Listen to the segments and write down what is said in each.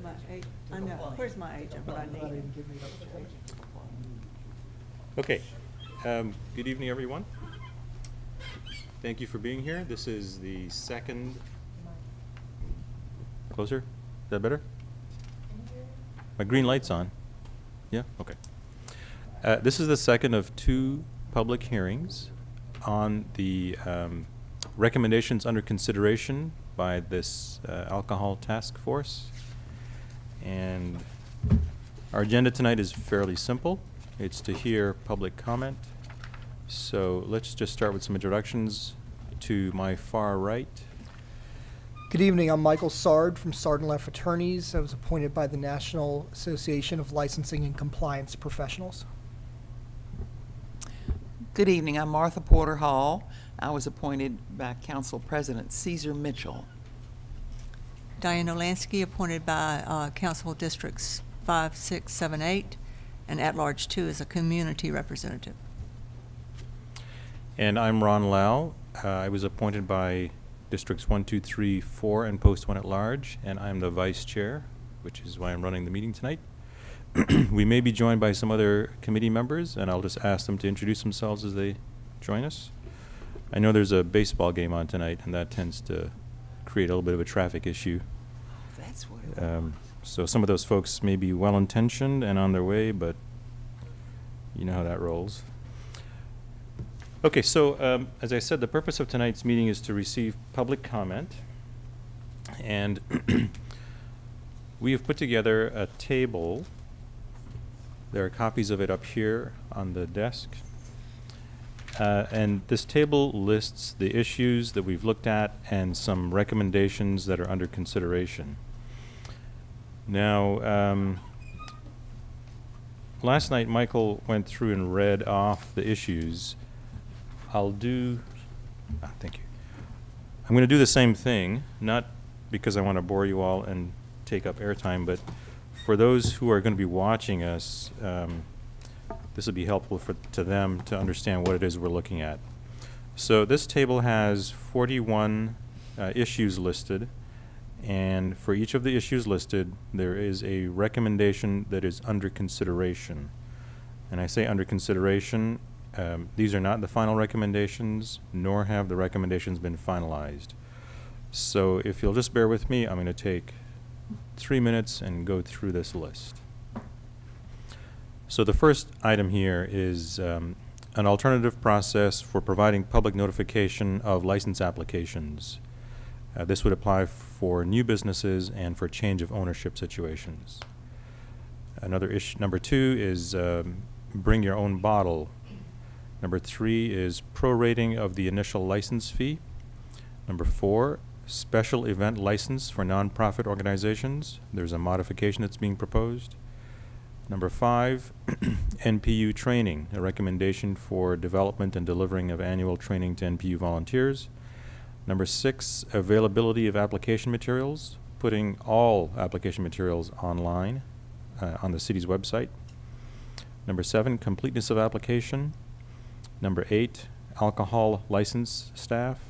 My agent, I know, where's my agent, what I need? Okay, good evening, everyone. Thank you for being here. This is the second. Closer? Is that better? My green light's on. Yeah? Okay. This is the second of two public hearings on the recommendations under consideration by this alcohol task force. And our agenda tonight is fairly simple. It's to hear public comment. So let's just start with some introductions. To my far right. Good evening. I'm Michael Sard from Sard & Leff Attorneys. I was appointed by the National Association of Licensing and Compliance Professionals. Good evening. I'm Martha Porter Hall. I was appointed by Council President Caesar Mitchell. Diane Olansky, appointed by Council Districts 5, 6, 7, 8, and at-large 2 as a community representative. And I'm Ron Lau. I was appointed by Districts 1, 2, 3, 4, and Post 1 at large, and I'm the vice chair, which is why I'm running the meeting tonight. We may be joined by some other committee members, and I'll just ask them to introduce themselves as they join us. I know there's a baseball game on tonight, and that tends to create a little bit of a traffic issue. That's what it was. So some of those folks may be well-intentioned and on their way, but you know how that rolls. Okay, so as I said, the purpose of tonight's meeting is to receive public comment. And we have put together a table. There are copies of it up here on the desk. And this table lists the issues that we've looked at and some recommendations that are under consideration. Now, last night Michael went through and read off the issues. Thank you. I'm going to do the same thing, not because I want to bore you all and take up airtime, but for those who are going to be watching us, this will be helpful to them to understand what it is we're looking at. So this table has 41 issues listed, and for each of the issues listed, there is a recommendation that is under consideration. And I say under consideration, these are not the final recommendations, nor have the recommendations been finalized. So if you'll just bear with me, I'm going to take 3 minutes and go through this list. So the first item here is an alternative process for providing public notification of license applications. This would apply for new businesses and for change of ownership situations. Another issue, number 2, is bring your own bottle. Number 3 is prorating of the initial license fee. Number 4, special event license for nonprofit organizations. There's a modification that's being proposed. Number 5, NPU training, a recommendation for development and delivering of annual training to NPU volunteers. Number 6, availability of application materials, putting all application materials online on the city's website. Number 7, completeness of application. Number 8, alcohol license staff.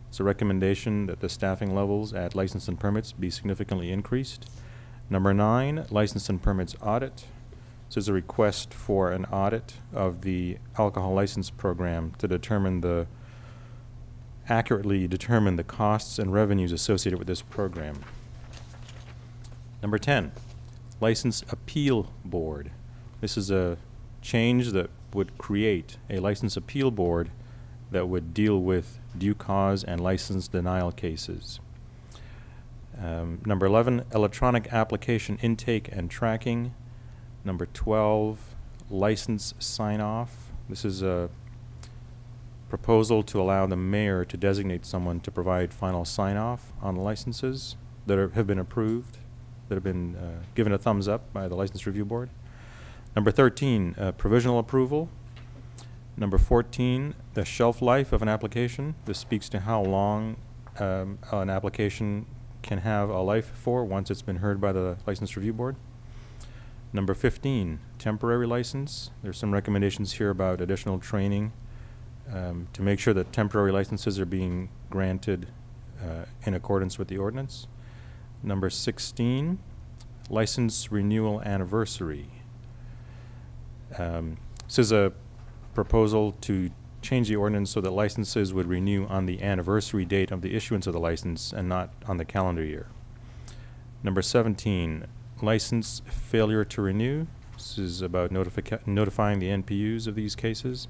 It's a recommendation that the staffing levels at license and permits be significantly increased. Number 9, license and permits audit. This is a request for an audit of the alcohol license program to accurately determine the costs and revenues associated with this program. Number 10, license appeal board. This is a change that would create a license appeal board that would deal with due cause and license denial cases. Number 11, electronic application intake and tracking. Number 12, license sign-off. This is a proposal to allow the mayor to designate someone to provide final sign-off on the licenses that have been approved, that have been given a thumbs up by the License Review Board. Number 13, provisional approval. Number 14, the shelf life of an application. This speaks to how long an application can have a life for once it's been heard by the License Review Board. Number 15, temporary license. There's some recommendations here about additional training to make sure that temporary licenses are being granted in accordance with the ordinance. Number 16, license renewal anniversary. This is a proposal to change the ordinance so that licenses would renew on the anniversary date of the issuance of the license and not on the calendar year. Number 17, license failure to renew. This is about notifying the NPUs of these cases.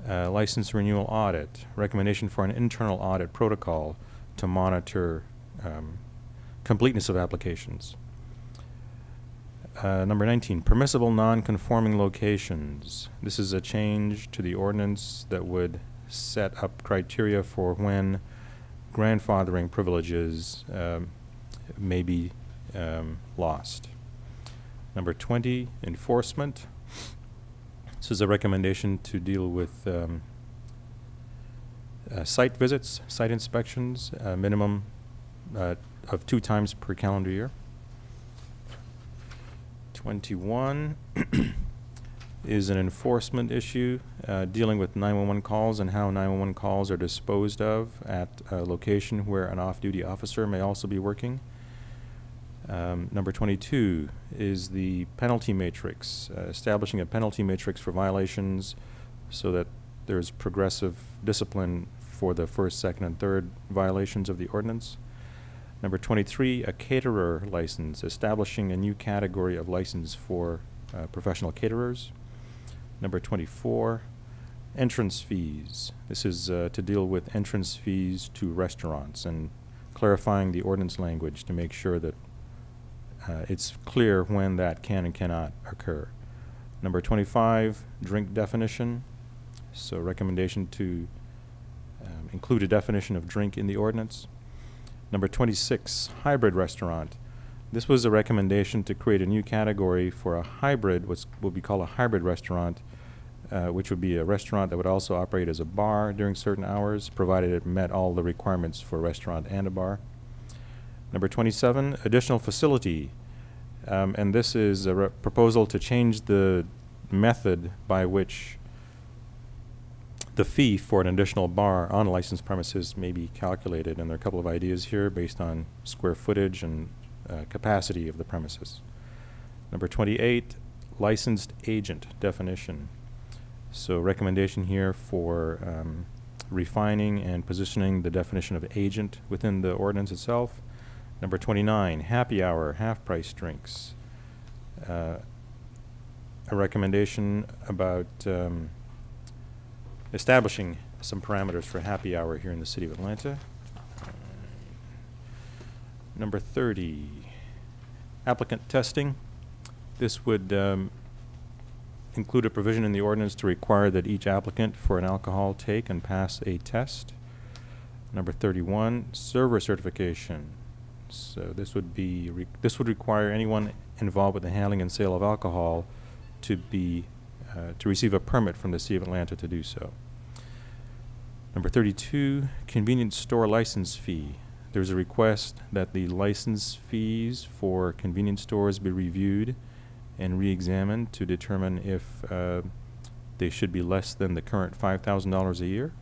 License renewal audit, recommendation for an internal audit protocol to monitor completeness of applications. Number 19, permissible non-conforming locations. This is a change to the ordinance that would set up criteria for when grandfathering privileges may be lost. Number 20, enforcement. This is a recommendation to deal with site visits, site inspections, minimum of 2 times per calendar year. 21 is an enforcement issue dealing with 911 calls and how 911 calls are disposed of at a location where an off-duty officer may also be working. Number 22 is the penalty matrix, establishing a penalty matrix for violations so that there's progressive discipline for the first, second, and third violations of the ordinance. Number 23, a caterer license, establishing a new category of license for professional caterers. Number 24, entrance fees. This is to deal with entrance fees to restaurants and clarifying the ordinance language to make sure that it's clear when that can and cannot occur. Number 25, drink definition. So recommendation to include a definition of drink in the ordinance. Number 26, hybrid restaurant. This was a recommendation to create a new category for a hybrid, what will be called a hybrid restaurant, which would be a restaurant that would also operate as a bar during certain hours, provided it met all the requirements for a restaurant and a bar. Number 27, additional facility. And this is a proposal to change the method by which the fee for an additional bar on licensed premises may be calculated. And there are a couple of ideas here based on square footage and capacity of the premises. Number 28, licensed agent definition. So recommendation here for refining and positioning the definition of agent within the ordinance itself. Number 29, happy hour, half-price drinks. A recommendation about establishing some parameters for happy hour here in the city of Atlanta. Number 30, applicant testing. This would include a provision in the ordinance to require that each applicant for an alcohol take and pass a test. Number 31, server certification. So this would be this would require anyone involved with the handling and sale of alcohol to be to receive a permit from the City of Atlanta to do so. Number 32, convenience store license fee. There's a request that the license fees for convenience stores be reviewed and re-examined to determine if they should be less than the current $5,000 a year.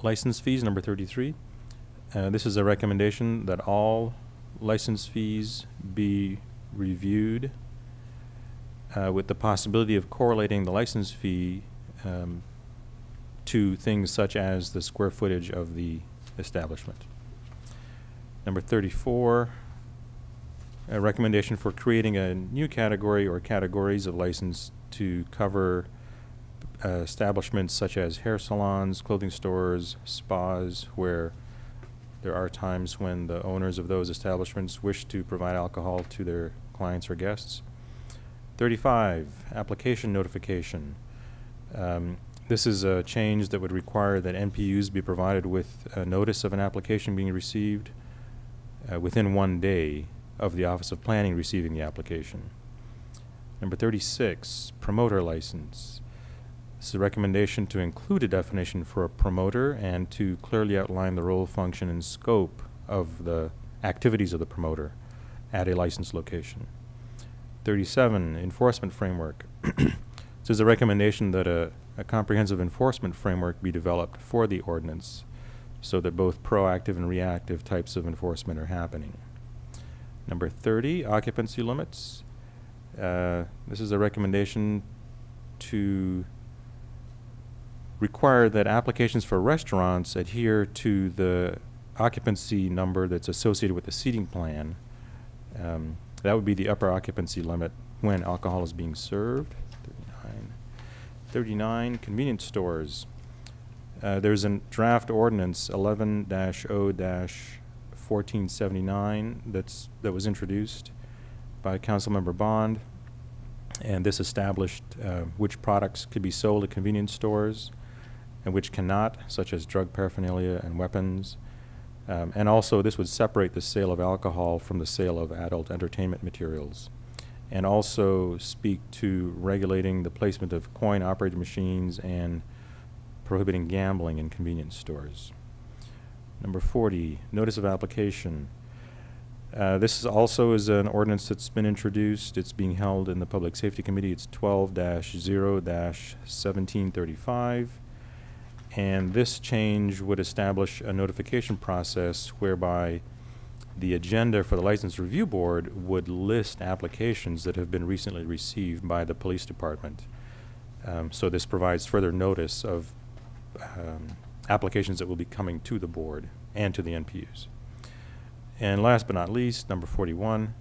License fees, number 33. This is a recommendation that all license fees be reviewed with the possibility of correlating the license fee to things such as the square footage of the establishment. Number 34, a recommendation for creating a new category or categories of license to cover establishments such as hair salons, clothing stores, spas, where there are times when the owners of those establishments wish to provide alcohol to their clients or guests. 35, application notification. This is a change that would require that NPUs be provided with a notice of an application being received within 1 day of the Office of Planning receiving the application. Number 36, promoter license. This is a recommendation to include a definition for a promoter and to clearly outline the role, function, and scope of the activities of the promoter at a licensed location. 37, enforcement framework. This is a recommendation that a comprehensive enforcement framework be developed for the ordinance so that both proactive and reactive types of enforcement are happening. Number 30, occupancy limits. This is a recommendation to require that applications for restaurants adhere to the occupancy number that's associated with the seating plan. That would be the upper occupancy limit when alcohol is being served. 39, convenience stores. There's a draft ordinance 11-0-1479 that was introduced by Councilmember Bond, and this established which products could be sold at convenience stores and which cannot, such as drug paraphernalia and weapons. And also this would separate the sale of alcohol from the sale of adult entertainment materials, and also speak to regulating the placement of coin-operated machines and prohibiting gambling in convenience stores. Number 40, notice of application. This is also is an ordinance that's been introduced. It's being held in the Public Safety Committee. It's 12-0-1735. And this change would establish a notification process whereby the agenda for the License Review Board would list applications that have been recently received by the police department. So this provides further notice of applications that will be coming to the board and to the NPUs. And last but not least, number 41,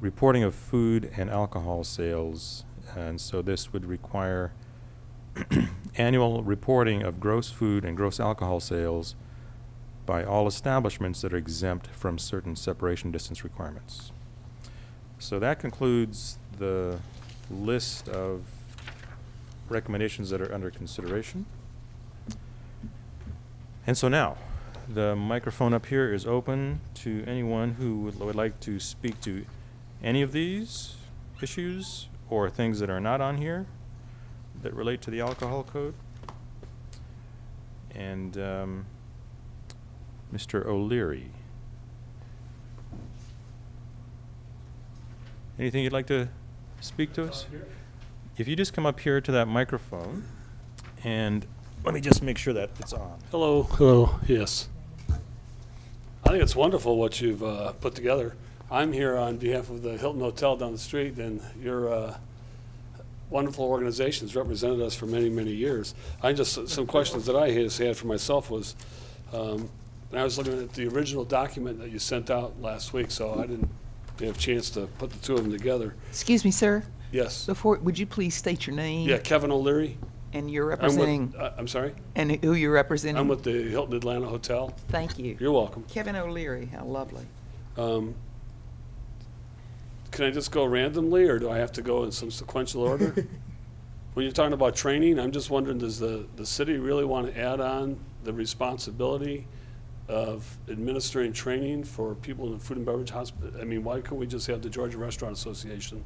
reporting of food and alcohol sales. And so this would require annual reporting of gross food and gross alcohol sales by all establishments that are exempt from certain separation distance requirements. So that concludes the list of recommendations that are under consideration. And so now, the microphone up here is open to anyone who would like to speak to any of these issues or things that are not on here that relate to the alcohol code. And Mr. O'Leary. Anything you'd like to speak to us? If you just come up here to that microphone, and let me just make sure that it's on. Hello, yes. I think it's wonderful what you've put together. I'm here on behalf of the Hilton Hotel down the street, and your wonderful organization's represented us for many, many years. Some questions that I had for myself was, and I was looking at the original document that you sent out last week, so I didn't have a chance to put the two of them together. Excuse me, sir. Yes. Would you please state your name? Yeah, Kevin O'Leary. And you're representing? I'm sorry? And who you're representing? I'm with the Hilton Atlanta Hotel. Thank you. You're welcome. Kevin O'Leary, how lovely. Can I just go randomly, or do I have to go in some sequential order? When you're talking about training, I'm just wondering, does the city really want to add on the responsibility of administering training for people in the food and beverage hospital? I mean, why couldn't we just have the Georgia Restaurant Association?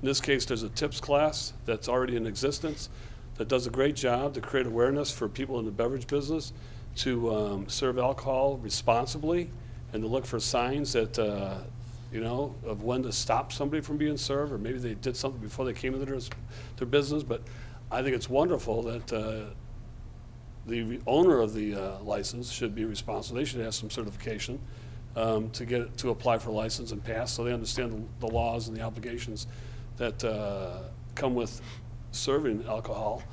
In this case, there's a tips class that's already in existence that does a great job to create awareness for people in the beverage business to serve alcohol responsibly and to look for signs that, of when to stop somebody from being served, or maybe they did something before they came into their business. But I think it's wonderful that the owner of the license should be responsible. They should have some certification to apply for a license and pass, so they understand the laws and the obligations that come with serving alcohol.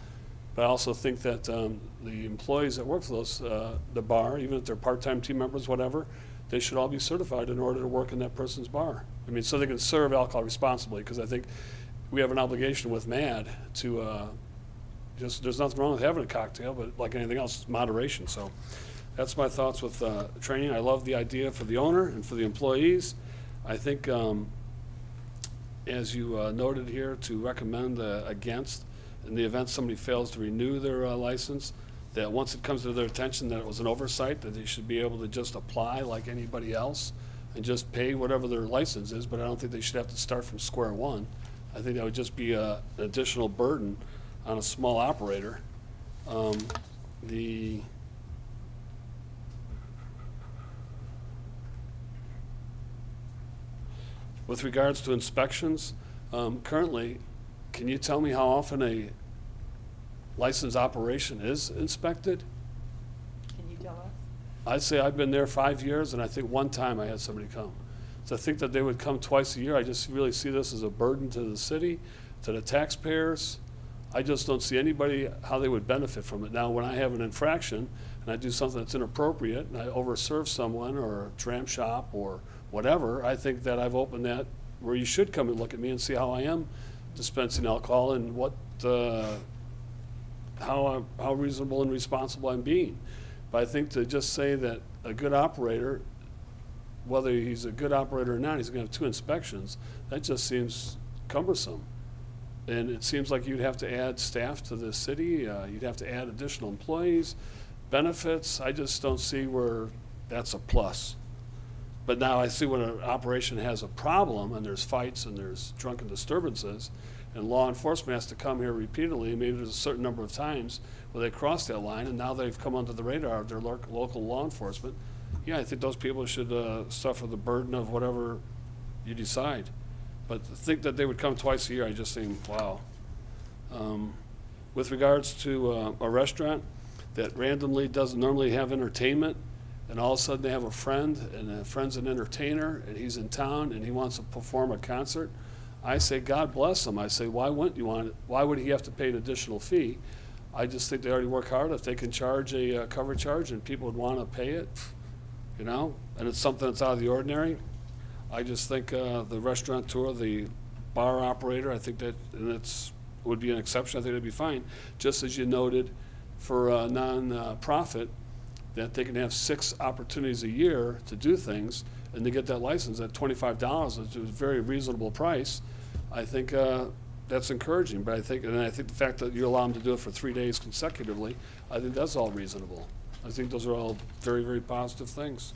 But I also think that the employees that work for the bar, even if they're part-time team members, whatever, they should all be certified in order to work in that person's bar. I mean, so they can serve alcohol responsibly, because I think we have an obligation with MAD to there's nothing wrong with having a cocktail, but like anything else, it's moderation. So that's my thoughts with training. I love the idea for the owner and for the employees. I think, as you noted here, to recommend against, in the event somebody fails to renew their license, that once it comes to their attention that it was an oversight, that they should be able to just apply like anybody else and just pay whatever their license is. But I don't think they should have to start from square one. I think that would just be an additional burden on a small operator. With regards to inspections, currently, can you tell me how often a licensed operation is inspected? Can you tell us? I'd say I've been there 5 years, and I think one time I had somebody come. To think that they would come twice a year, I just really see this as a burden to the city, to the taxpayers. I just don't see anybody, how they would benefit from it. Now, when I have an infraction and I do something that's inappropriate and I overserve someone or a dram shop or whatever, I think that I've opened that where you should come and look at me and see how I am dispensing alcohol and what, how reasonable and responsible I'm being. But I think to just say that a good operator, whether he's a good operator or not, he's gonna have 2 inspections, that just seems cumbersome. And it seems like you'd have to add staff to the city, you'd have to add additional employees, benefits. I just don't see where that's a plus. But now I see when an operation has a problem and there's fights and there's drunken disturbances and law enforcement has to come here repeatedly, maybe there's a certain number of times where they cross that line and now they've come under the radar of their local law enforcement. Yeah, I think those people should suffer the burden of whatever you decide. But to think that they would come twice a year, I just think, wow. With regards to a restaurant that randomly doesn't normally have entertainment, and all of a sudden they have a friend, and the friend's an entertainer, and he's in town, and he wants to perform a concert, I say, God bless him. I say, why wouldn't you want it? Why would he have to pay an additional fee? I just think they already work hard. If they can charge a cover charge and people would want to pay it, you know, and it's something that's out of the ordinary, I just think the restaurateur, the bar operator, I think that, and it's would be an exception, I think it'd be fine. Just as you noted for a non-profit, that they can have 6 opportunities a year to do things, and to get that license at $25, which is a very reasonable price, I think that's encouraging. But I think the fact that you allow them to do it for 3 days consecutively, I think that's all reasonable. I think those are all very, very positive things.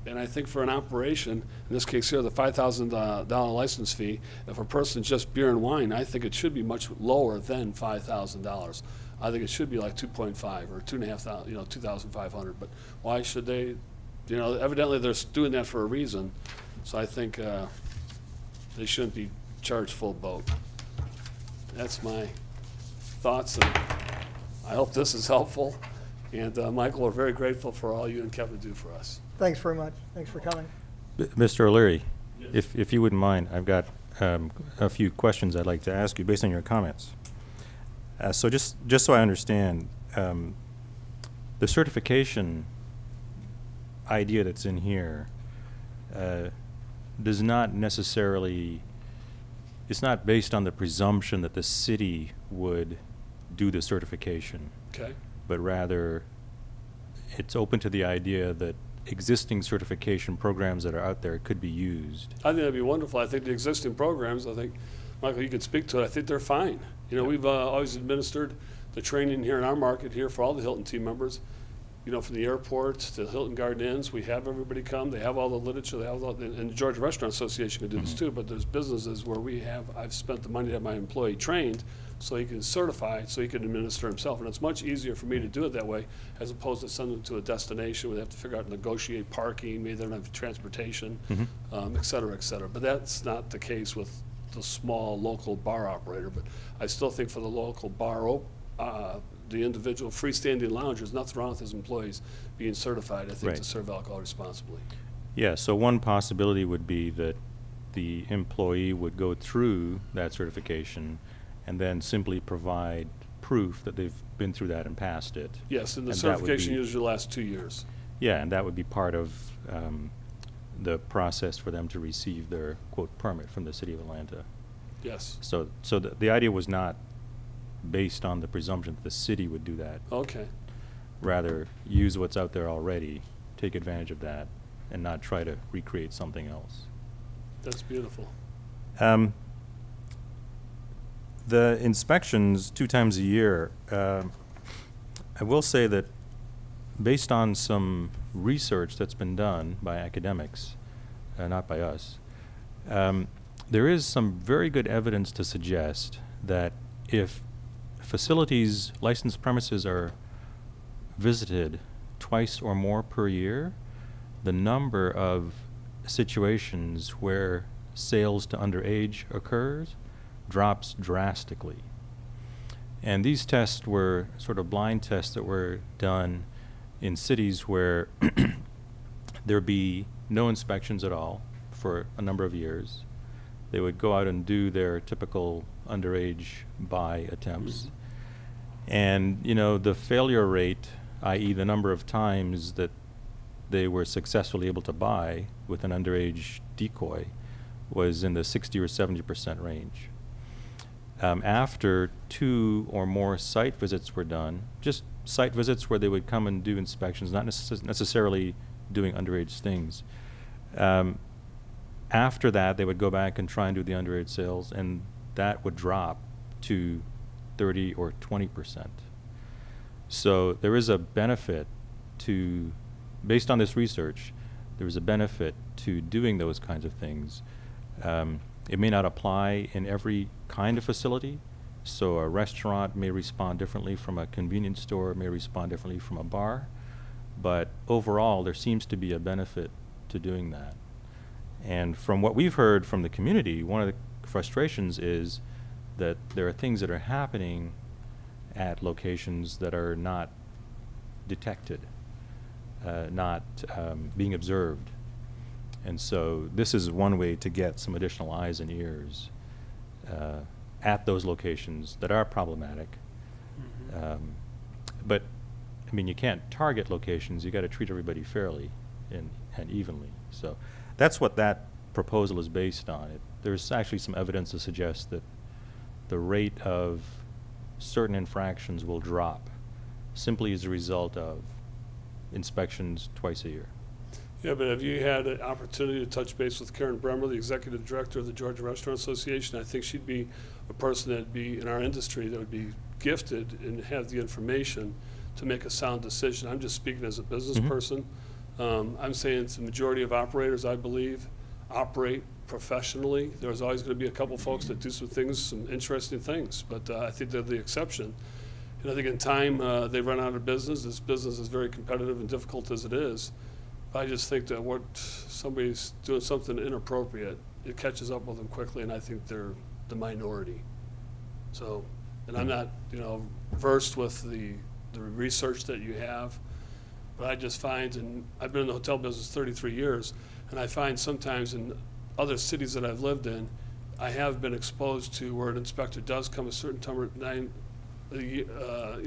And I think for an operation, in this case here, the $5,000 license fee, if a person's just beer and wine, I think it should be much lower than $5,000. I think it should be like 2.5 or 2,500, you know, 2,500. But why should they? You know, evidently they're doing that for a reason. So I think they shouldn't be charged full boat. That's my thoughts, and I hope this is helpful. And Michael, we're very grateful for all you and Kevin do for us. Thanks very much. Thanks for coming. Mr. O'Leary, Yes. if you wouldn't mind, I've got a few questions I'd like to ask you based on your comments. So just so I understand, the certification idea that's in here does not necessarily, it's not based on the presumption that the city would do the certification, Okay. but rather it's open to the idea that existing certification programs that are out there could be used. I think that'd be wonderful. I think the existing programs, I think, Michael, you could speak to it, I think they're fine. You know, we've always administered the training here in our market here for all the Hilton team members. You know, from the airport to Hilton Garden Inns, we have everybody come. They have all the literature. They have all, and the Georgia Restaurant Association can do this too, but there's businesses where I've spent the money to have my employee trained so he can certify, so he can administer himself. And it's much easier for me to do it that way as opposed to send them to a destination where they have to figure out, negotiate parking, maybe they don't have transportation, et cetera, et cetera. But that's not the case with the small local bar operator. But I still think for the local bar, the individual freestanding lounge, there's nothing wrong with his employees being certified, I think, Right. to serve alcohol responsibly. Yeah, so one possibility would be that the employee would go through that certification and then simply provide proof that they've been through that and passed it. Yes, and the And that would certification be- usually lasts 2 years. Yeah, and that would be part of the process for them to receive their, quote, permit from the city of Atlanta. Yes. So the idea was not based on the presumption that the city would do that. Okay. Rather, use what's out there already, take advantage of that, and not try to recreate something else. That's beautiful. The inspections 2 times a year, I will say that based on some research that's been done by academics, not by us, there is some very good evidence to suggest that if facilities, licensed premises are visited twice or more per year, the number of situations where sales to underage occurs drops drastically. And these tests were sort of blind tests that were done in cities where there'd be no inspections at all for a number of years. They would go out and do their typical underage buy attempts. And, you know, the failure rate, i.e. the number of times that they were successfully able to buy with an underage decoy, was in the 60 or 70% range. After 2 or more site visits were done, just site visits where they would come and do inspections, not necessarily doing underage things. After that, they would go back and try and do the underage sales, and that would drop to 30 or 20%. So there is a benefit to, based on this research, there is a benefit to doing those kinds of things. It may not apply in every kind of facility. So a restaurant may respond differently from a convenience store, may respond differently from a bar. But overall, there seems to be a benefit to doing that. And from what we've heard from the community, one of the frustrations is that there are things that are happening at locations that are not detected, not being observed. And so this is one way to get some additional eyes and ears at those locations that are problematic. But, I mean, you can't target locations. You got to treat everybody fairly and evenly. So that's what that proposal is based on. There's actually some evidence to suggest that the rate of certain infractions will drop simply as a result of inspections twice a year. Yeah, but have you had an opportunity to touch base with Karen Bremer, the executive director of the Georgia Restaurant Association? I think she'd be a person that'd be in our industry that would be gifted and have the information to make a sound decision. I'm just speaking as a business person. I'm saying it's the majority of operators, I believe, operate professionally. There's always going to be a couple folks that do some things, some interesting things, but I think they're the exception. And I think in time they run out of business. This business is very competitive and difficult as it is. I just think that what somebody's doing something inappropriate, it catches up with them quickly, and I think they're the minority. So, and I'm not, you know, versed with the research that you have, but I just find, and I've been in the hotel business 33 years, and I find sometimes in other cities that I've lived in, I have been exposed to where an inspector does come a certain time, you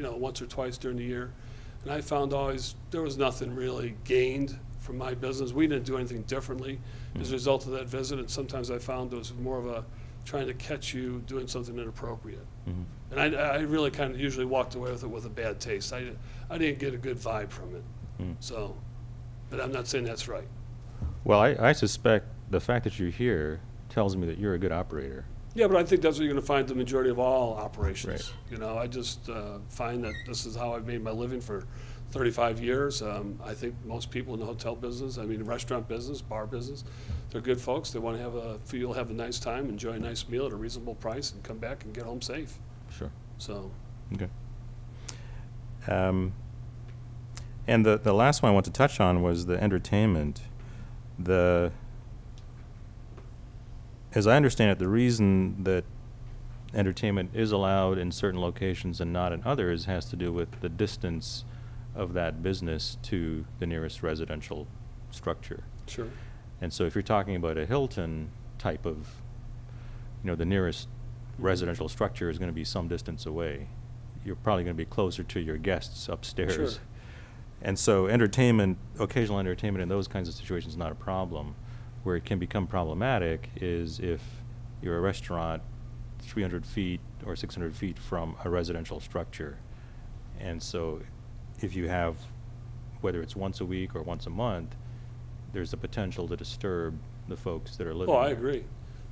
know, once or twice during the year, and I found always there was nothing really gained from my business. We didn't do anything differently as a result of that visit, and sometimes I found it was more of a trying to catch you doing something inappropriate. And I really kind of usually walked away with it with a bad taste. I didn't get a good vibe from it. So, but I'm not saying that's right. Well, I suspect the fact that you're here tells me that you're a good operator. Yeah, but I think that's what you're going to find the majority of all operations. Right. You know, I just find that this is how I've made my living for 35 years. I think most people in the hotel business, I mean, restaurant business, bar business, they're good folks. They want to feel have a nice time, enjoy a nice meal at a reasonable price, and come back and get home safe. Sure. So. Okay. And the last one I want to touch on was the entertainment. As I understand it, the reason that entertainment is allowed in certain locations and not in others has to do with the distance of that business to the nearest residential structure. Sure. And so if you're talking about a Hilton type of, you know, the nearest residential structure is going to be some distance away. You're probably going to be closer to your guests upstairs. Sure. And so entertainment, occasional entertainment in those kinds of situations is not a problem. Where it can become problematic is if you're a restaurant 300 feet or 600 feet from a residential structure. And so if you have, whether it's once a week or once a month, there's the potential to disturb the folks that are living Oh, I there. agree.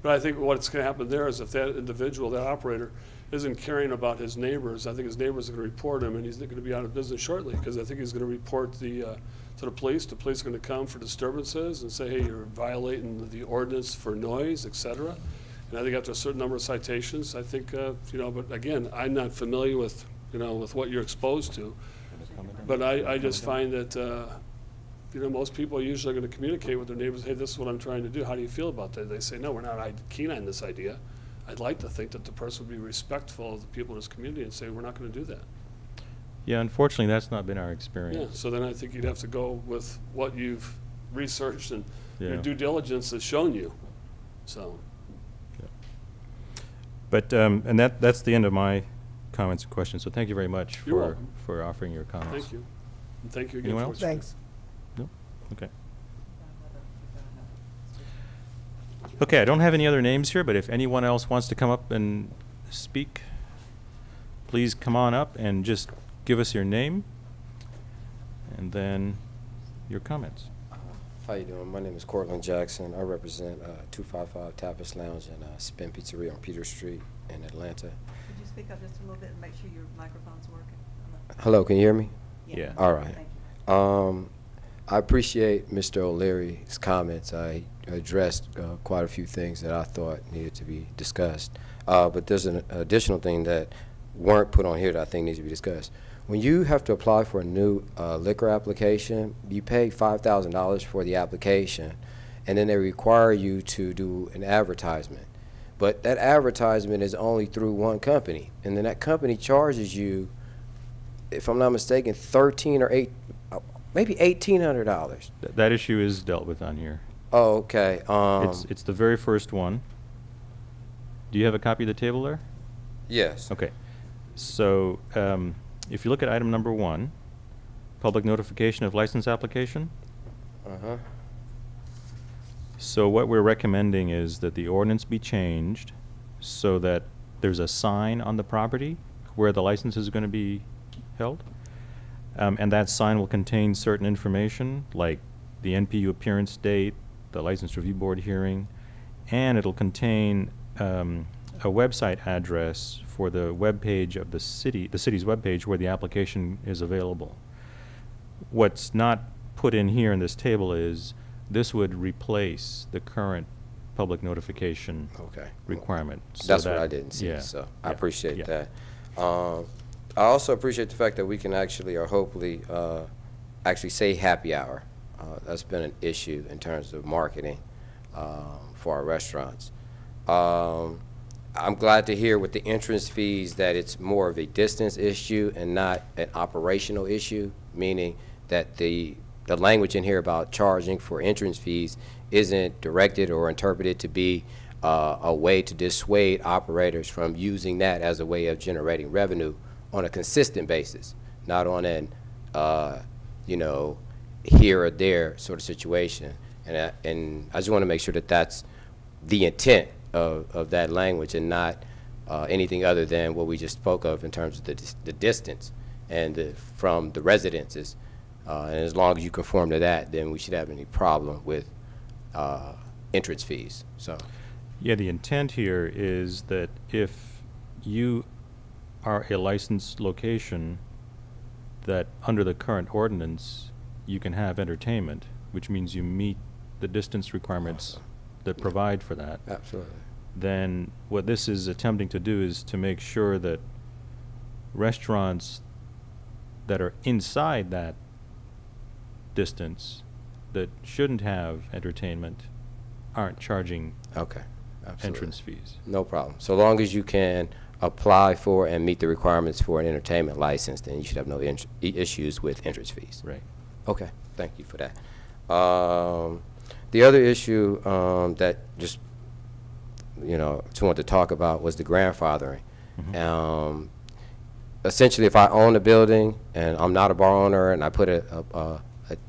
But I think what's going to happen there is if that individual, that operator, isn't caring about his neighbors, I think his neighbors are going to report him, and he's going to be out of business shortly, because I think he's going to report to the police. The police are going to come for disturbances and say, hey, you're violating the ordinance for noise, et cetera. And I think after a certain number of citations, I think, you know, but again, I'm not familiar with, you know, with what you're exposed to. But I just find that, you know, most people are usually going to communicate with their neighbors, hey, this is what I'm trying to do. How do you feel about that? They say, no, we're not keen on this idea. I'd like to think that the person would be respectful of the people in his community and say, we're not going to do that. Yeah, unfortunately, that's not been our Yeah, experience. so then I think you'd have to go with what you've researched and your Yeah. due diligence has shown you, so. But, and that's the end of my comments and questions, so thank you very much You're welcome. for offering your comments. Thank you. And thank you again Anyone for else? what you Thanks. No? Okay. Okay, I don't have any other names here, but if anyone else wants to come up and speak, please come on up and just give us your name and then your comments. How you doing? My name is Cortland Jackson. I represent 255 Tapas Lounge and Spin Pizzeria on Peter Street in Atlanta. Could you speak up just a little bit and make sure your microphone's working? Hello, can you hear me? Yeah. All right. Thank you. I appreciate Mr. O'Leary's comments. I addressed quite a few things that I thought needed to be discussed. But there's an additional thing that weren't put on here that I think needs to be discussed. When you have to apply for a new liquor application, you pay $5,000 for the application, and then they require you to do an advertisement. But that advertisement is only through one company, and then that company charges you, if I'm not mistaken, maybe $1,800. That issue is dealt with on here. Oh, okay. It's the very first one. Do you have a copy of the table there? Yes. Okay. So, if you look at item number 1, public notification of license application. Uh-huh. So what we're recommending is that the ordinance be changed so that there's a sign on the property where the license is going to be held. And that sign will contain certain information like the NPU appearance date, the License Review Board hearing, and it'll contain a website address for the web page of the city's web page where the application is available. What's not put in here in this table is this would replace the current public notification Okay. requirement. So That's what that- I didn't see, yeah, so I yeah, appreciate yeah. that. I also appreciate the fact that we can actually, or hopefully, actually say happy hour. That's been an issue in terms of marketing for our restaurants. I'm glad to hear with the entrance fees that it's more of a distance issue and not an operational issue, meaning that the language in here about charging for entrance fees isn't directed or interpreted to be a way to dissuade operators from using that as a way of generating revenue on a consistent basis, not on an, here or there sort of situation. And I just want to make sure that that's the intent of that language and not anything other than what we just spoke of in terms of the distance and from the residences. And as long as you conform to that, then we should have any problem with entrance fees. So, Yeah, the intent here is that if you are a licensed location, that under the current ordinance, you can have entertainment, which means you meet the distance requirements Awesome. that provide for that. absolutely. Then what this is attempting to do is to make sure that restaurants that are inside that distance that shouldn't have entertainment aren't charging Okay. Absolutely. entrance fees. No problem. So long as you can apply for and meet the requirements for an entertainment license, then you should have no issues with entrance fees. Right. Okay, thank you for that. The other issue that just wanted to talk about was the grandfathering. Mhm. Essentially, if I own a building and I'm not a bar owner and I put a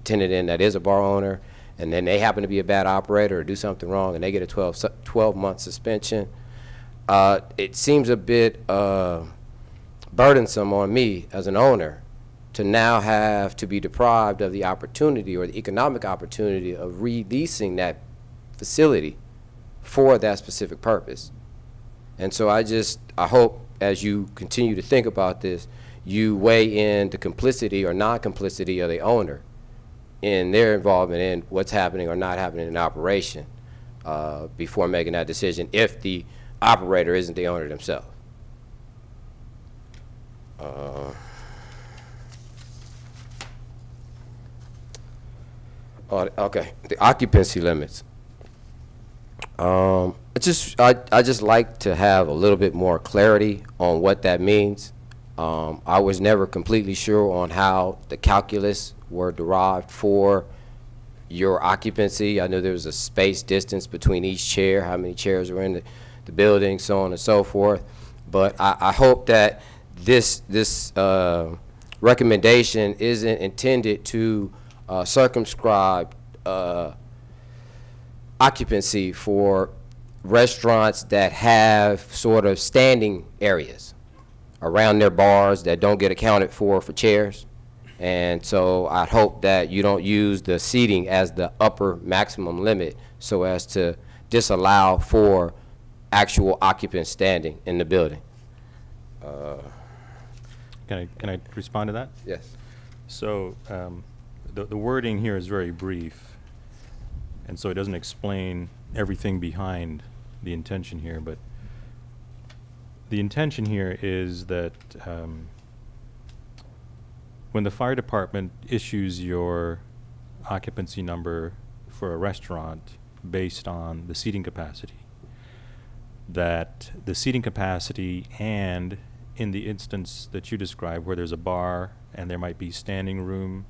tenant in that is a bar owner, and then they happen to be a bad operator or do something wrong and they get a 12-month suspension, it seems a bit burdensome on me as an owner to now have to be deprived of the opportunity or the economic opportunity of releasing that facility for that specific purpose. And so I hope as you continue to think about this, you weigh in the complicity or non-complicity of the owner in their involvement in what's happening or not happening in operation before making that decision if the operator isn't the owner themselves. Okay, the occupancy limits. I just like to have a little bit more clarity on what that means. I was never completely sure on how the calculus were derived for your occupancy. I knew there was a space distance between each chair, how many chairs were in the building, so on and so forth. But I hope that this recommendation isn't intended to circumscribe occupancy for restaurants that have sort of standing areas around their bars that don't get accounted for chairs. And so I'd hope that you don't use the seating as the upper maximum limit so as to disallow for actual occupants standing in the building. Can I respond to that? Yes. So the wording here is very brief, and so it doesn't explain everything behind the intention here, but the intention here is that when the fire department issues your occupancy number for a restaurant based on the seating capacity, that the seating capacity, and in the instance that you described where there's a bar and there might be standing room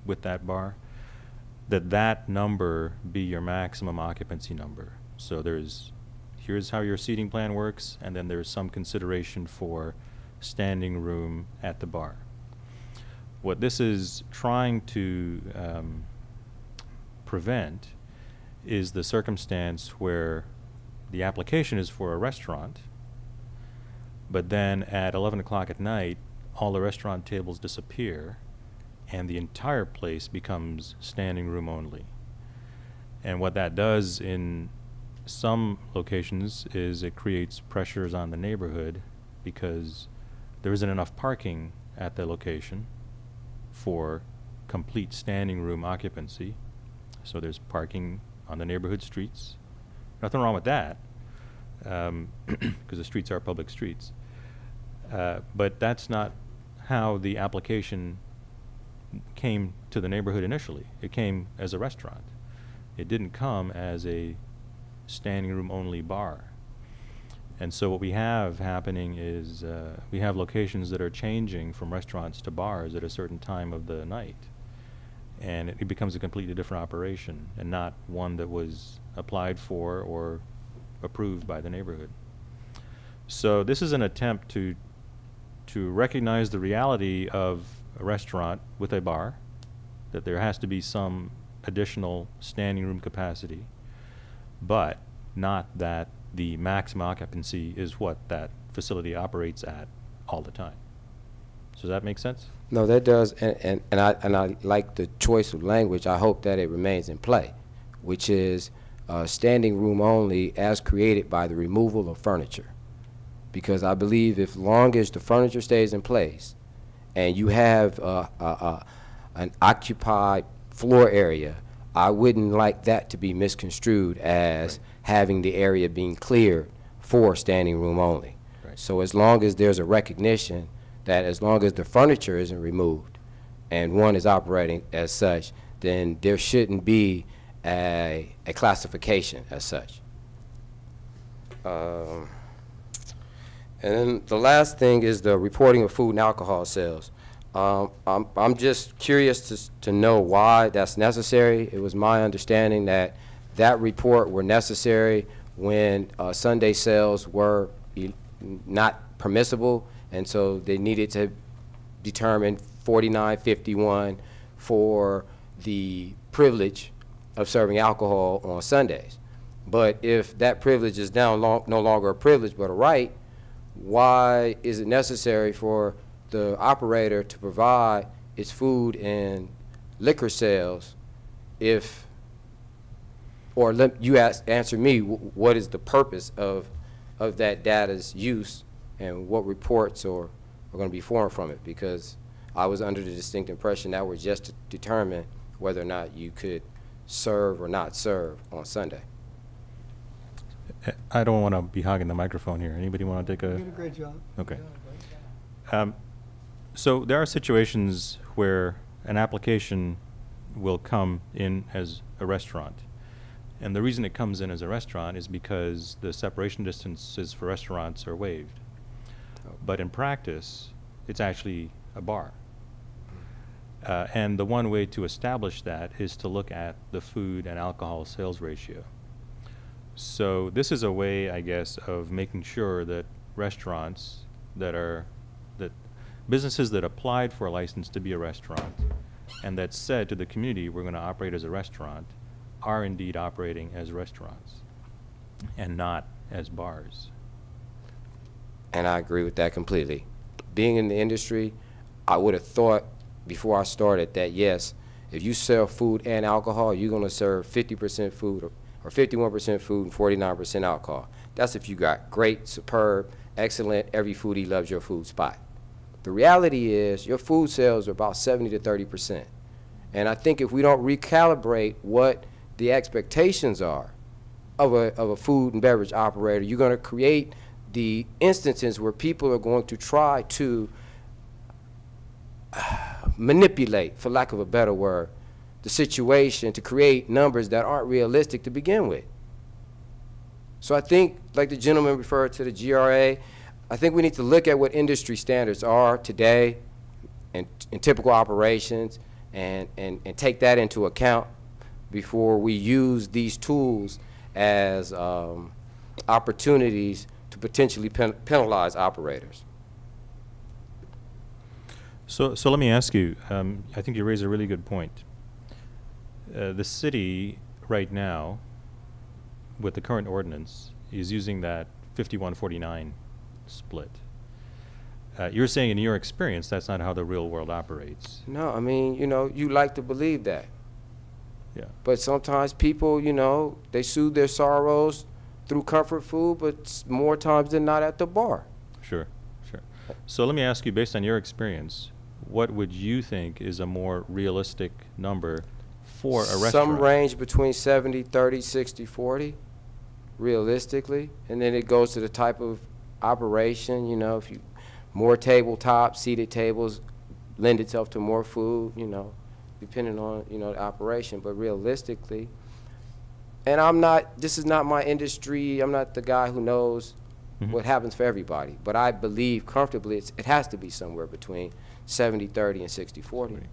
with that bar, that number be your maximum occupancy number. So here's how your seating plan works, and then there's some consideration for standing room at the bar. What this is trying to prevent is the circumstance where the application is for a restaurant, but then at 11 o'clock at night, all the restaurant tables disappear, and the entire place becomes standing room only. And what that does in some locations is it creates pressures on the neighborhood because there isn't enough parking at the location for complete standing room occupancy. So there's parking on the neighborhood streets. Nothing wrong with that, because the streets are public streets. But that's not how the application came to the neighborhood initially. It came as a restaurant. It didn't come as a standing room only bar. And so what we have happening is we have locations that are changing from restaurants to bars at a certain time of the night. And it becomes a completely different operation and not one that was applied for or approved by the neighborhood. So this is an attempt to recognize the reality of a restaurant with a bar, that there has to be some additional standing room capacity, but not that the maximum occupancy is what that facility operates at all the time. So does that make sense? No, that does, and I like the choice of language. I hope that it remains in play, which is standing room only as created by the removal of furniture. Because I believe if long as the furniture stays in place and you have an occupied floor area, I wouldn't like that to be misconstrued as having the area being cleared for standing room only. Right. So as long as there's a recognition that as long as the furniture isn't removed and one is operating as such, then there shouldn't be a classification as such. And then the last thing is the reporting of food and alcohol sales. I'm just curious to know why that's necessary. It was my understanding that that report were necessary when Sunday sales were not permissible, and so they needed to determine 4951 for the privilege of serving alcohol on Sundays. But if that privilege is now no longer a privilege but a right, why is it necessary for the operator to provide its food and liquor sales if, or you answer me, what is the purpose of that data's use and what reports are going to be formed from it? Because I was under the distinct impression that was just to determine whether or not you could serve or not serve on Sunday. I don't want to be hogging the microphone here. Anybody want to take You did a great job. Okay. So there are situations where an application will come in as a restaurant. And the reason it comes in as a restaurant is because the separation distances for restaurants are waived. But in practice, it's actually a bar. And the one way to establish that is to look at the food and alcohol sales ratio. So this is a way, I guess, of making sure that restaurants that businesses that applied for a license to be a restaurant and that said to the community, we're going to operate as a restaurant, are indeed operating as restaurants and not as bars. And I agree with that completely. Being in the industry, I would have thought before I started that, yes, if you sell food and alcohol, you're going to serve 50% food or 51% food and 49% alcohol. That's if you got great, superb, excellent, every foodie loves your food spot. The reality is your food sales are about 70 to 30%. And I think if we don't recalibrate what the expectations are of a food and beverage operator, you're going to create the instances where people are going to try to manipulate, for lack of a better word, the situation to create numbers that aren't realistic to begin with. So I think, like the gentleman referred to the GRA, I think we need to look at what industry standards are today in typical operations and take that into account before we use these tools as opportunities to potentially penalize operators. So let me ask you, I think you raise a really good point. The city right now, with the current ordinance, is using that 51-49 split. You're saying in your experience that's not how the real world operates. No, I mean, you know, you like to believe that. Yeah. But sometimes people, you know, they soothe their sorrows through comfort food, but more times than not at the bar. Sure, sure. So let me ask you, based on your experience, what would you think is a more realistic number for a restaurant? Some range between 70, 30, 60, 40, realistically. And then it goes to the type of operation, you know, if you more tabletop, seated tables lend itself to more food, you know, depending on, you know, the operation. But realistically, and this is not my industry, I'm not the guy who knows what happens for everybody, but I believe comfortably it has to be somewhere between 70-30 and 60-40.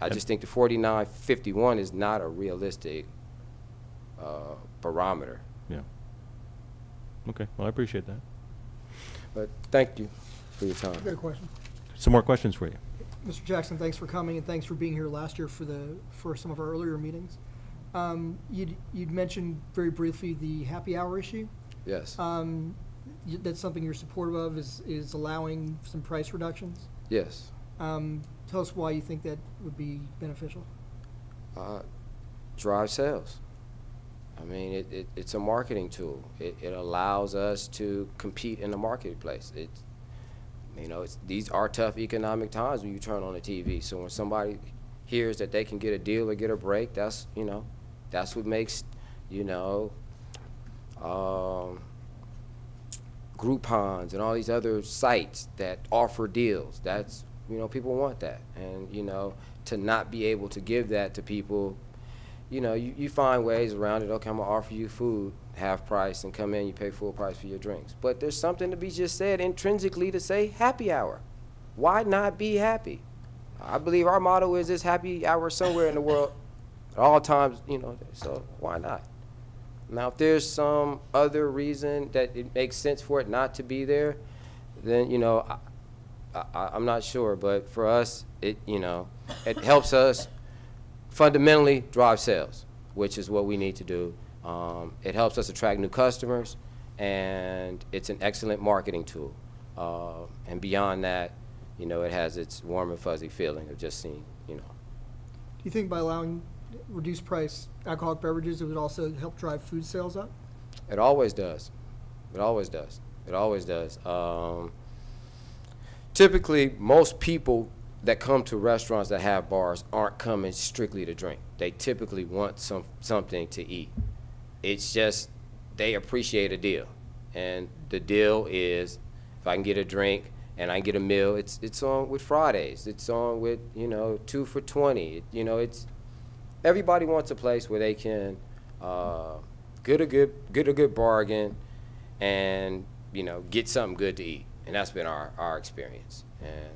I just think the 49-51 is not a realistic barometer. Yeah. Okay, well, I appreciate that. But thank you for your time. I've got a question. Some more questions for you. Mr. Jackson, thanks for coming and thanks for being here last year for some of our earlier meetings. You'd mentioned very briefly the happy hour issue. Yes. That's something you're supportive of, is allowing some price reductions. Yes. Tell us why you think that would be beneficial. Drive sales. I mean, it's a marketing tool. It allows us to compete in the marketplace. These are tough economic times when you turn on the TV. So when somebody hears that they can get a deal or get a break, that's what makes, Groupons and all these other sites that offer deals. That's, people want that. And, to not be able to give that to people, you find ways around it. Okay, I'm going to offer you food, half price, and come in, you pay full price for your drinks. But there's something to be just said intrinsically to say happy hour. Why not be happy? I believe our motto is this happy hour somewhere in the world at all times, so why not? Now, if there's some other reason that it makes sense for it not to be there, then, I'm not sure. But for us, it helps us fundamentally drive sales, which is what we need to do. It helps us attract new customers, and it's an excellent marketing tool. And beyond that, it has its warm and fuzzy feeling of just seeing, Do you think by allowing reduced price alcoholic beverages, it would also help drive food sales up? It always does. It always does. It always does. Typically, most people that come to restaurants that have bars aren't coming strictly to drink. They typically want something to eat. It's just they appreciate a deal. And the deal is if I can get a drink and I can get a meal, it's on with Fridays. It's on with, 2 for $20. It's everybody wants a place where they can get a good bargain and, get something good to eat. And that's been our experience. And,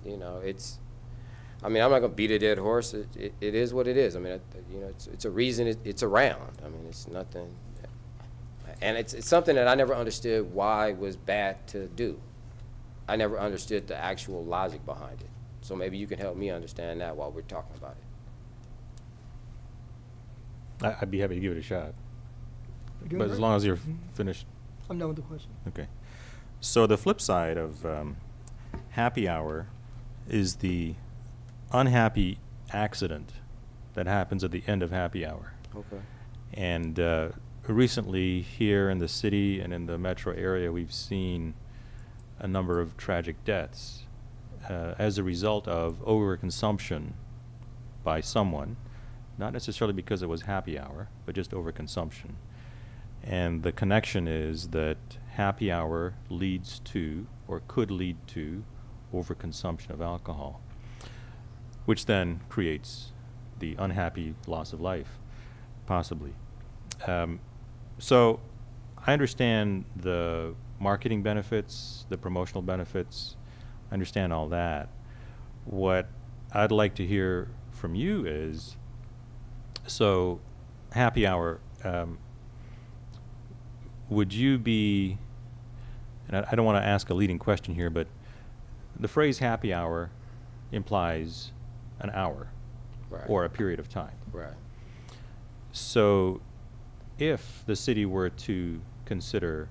you know, I mean, I'm not gonna beat a dead horse. It is what it is. I mean, you know, it's a reason it's around. I mean, it's nothing, and it's something that I never understood why it was bad to do. I never understood the actual logic behind it. So maybe you can help me understand that while we're talking about it. I'd be happy to give it a shot. Good, But as right? long as you're finished. I'm done with the question. Okay. So the flip side of happy hour is the unhappy accident that happens at the end of happy hour. Okay. And recently here in the city and in the metro area, we've seen a number of tragic deaths as a result of overconsumption by someone, not necessarily because it was happy hour, but just overconsumption. And the connection is that happy hour leads to, or could lead to, overconsumption of alcohol, which then creates the unhappy loss of life, possibly. So I understand the marketing benefits, the promotional benefits, I understand all that. What I'd like to hear from you is, so happy hour, would you be, and I don't want to ask a leading question here, but the phrase happy hour implies an hour Right. or a period of time. Right. So if the city were to consider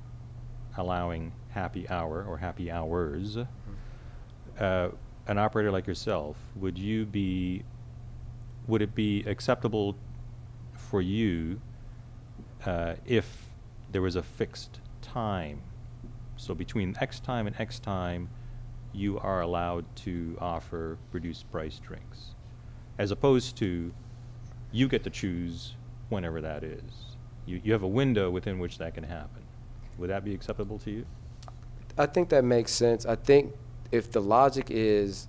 allowing happy hour or happy hours, an operator like yourself, would it be acceptable for you if there was a fixed time? So between X time and X time, you are allowed to offer reduced price drinks, as opposed to you get to choose whenever that is. You have a window within which that can happen. Would that be acceptable to you? I think that makes sense. I think if the logic is,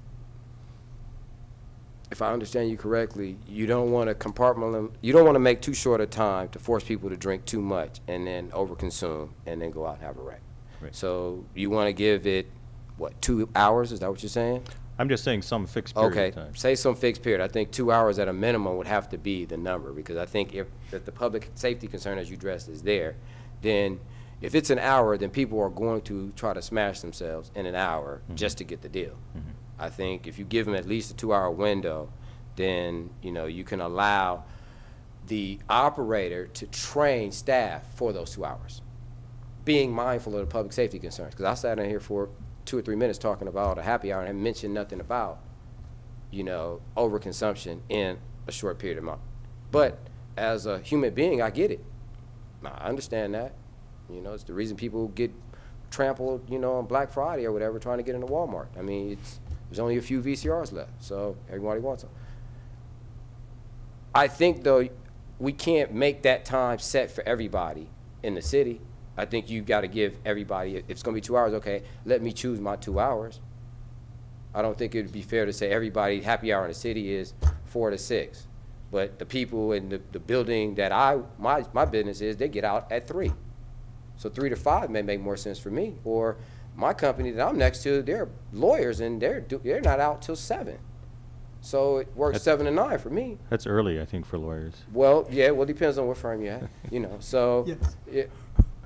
if I understand you correctly, you don't want to compartmentalize, you don't want to make too short a time to force people to drink too much and then overconsume and then go out and have a wreck. Right. So you want to give it, what, 2 hours? Is that what you're saying? I'm just saying some fixed period Okay, of time. say some fixed period. I think 2 hours at a minimum would have to be the number, because I think if the public safety concern, as you addressed, is there, then if it's an hour, then people are going to try to smash themselves in an hour just to get the deal. I think if you give them at least a 2 hour window, then you can allow the operator to train staff for those 2 hours, being mindful of the public safety concerns. Because I sat in here for 2 or 3 minutes talking about a happy hour and haven't mentioned nothing about, overconsumption in a short period of time. But as a human being, I get it. I understand that. It's the reason people get trampled, on Black Friday or whatever, trying to get into Walmart. I mean, there's only a few VCRs left, so everybody wants them. I think, though, we can't make that time set for everybody in the city. I think you've got to give everybody, if it's going to be 2 hours, okay, let me choose my 2 hours. I don't think it would be fair to say everybody happy hour in the city is 4 to 6. But the people in the building that my business is, they get out at 3. So 3 to 5 may make more sense for me. Or my company that I'm next to, they're lawyers and they're not out till 7. So it works 7 to 9 for me. That's early, I think, for lawyers. Well, yeah, well, it depends on what firm you're at, so. Yes.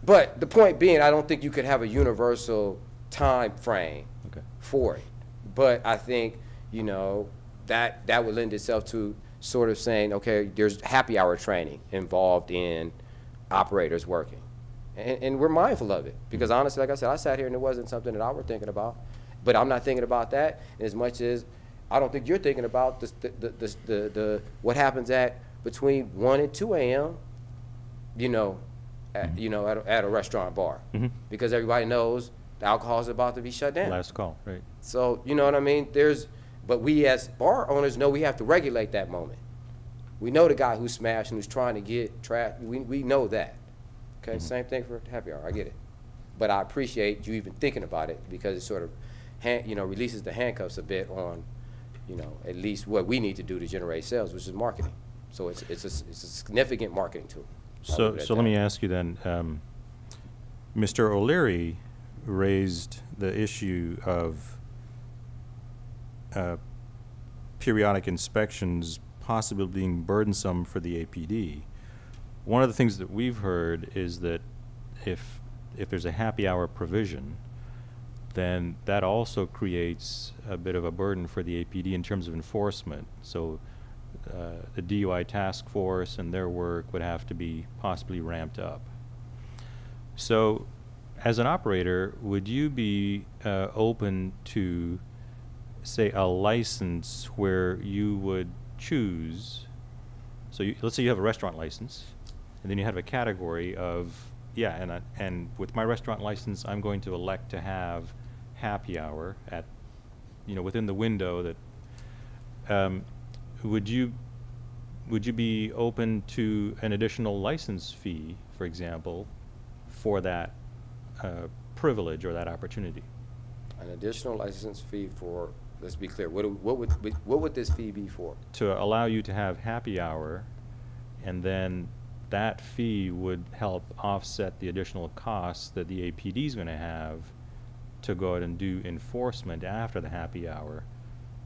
But the point being, I don't think you could have a universal time frame for it. But I think, that would lend itself to sort of saying, okay, there's happy hour training involved in operators working. And we're mindful of it. Because honestly, like I said, I sat here and it wasn't something that I were thinking about. But I'm not thinking about that as much as I don't think you're thinking about what happens at between 1 and 2 a.m., at a restaurant bar. Because everybody knows the alcohol is about to be shut down. Last call, right. So, you know what I mean? But we as bar owners know we have to regulate that moment. We know the guy who's smashing, who's trying to get trapped. We know that. Okay, same thing for happy hour. I get it. But I appreciate you even thinking about it, because it sort of, releases the handcuffs a bit on, at least what we need to do to generate sales, which is marketing. So it's a significant marketing tool. So let me ask you then, Mr. O'Leary raised the issue of periodic inspections possibly being burdensome for the APD. One of the things that we've heard is that if there's a happy hour provision, then that also creates a bit of a burden for the APD in terms of enforcement. So the DUI task force and their work would have to be possibly ramped up. So as an operator, would you be open to, say, a license where you would choose, so let's say you have a restaurant license, and then you have a category of, yeah, and with my restaurant license, I'm going to elect to have happy hour at, within the window that, would you be open to an additional license fee, for example, for that privilege or that opportunity? An additional license fee for, let's be clear, what would this fee be for? To allow you to have happy hour, and then that fee would help offset the additional costs that the APD is going to have to go out and do enforcement after the happy hour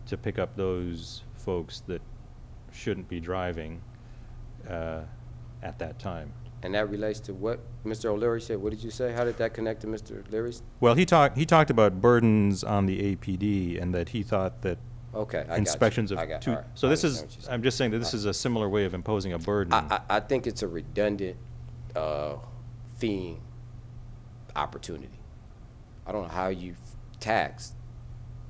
to pick up those folks that shouldn't be driving at that time. And that relates to what Mr. O'Leary said. What did you say? How did that connect to Mr. Leary's? Well, he talked about burdens on the APD, and that he thought that okay, I inspections got you. of two. Right. So this is, I'm just saying that this is a similar way of imposing a burden. I think it's a redundant fee opportunity. I don't know how you tax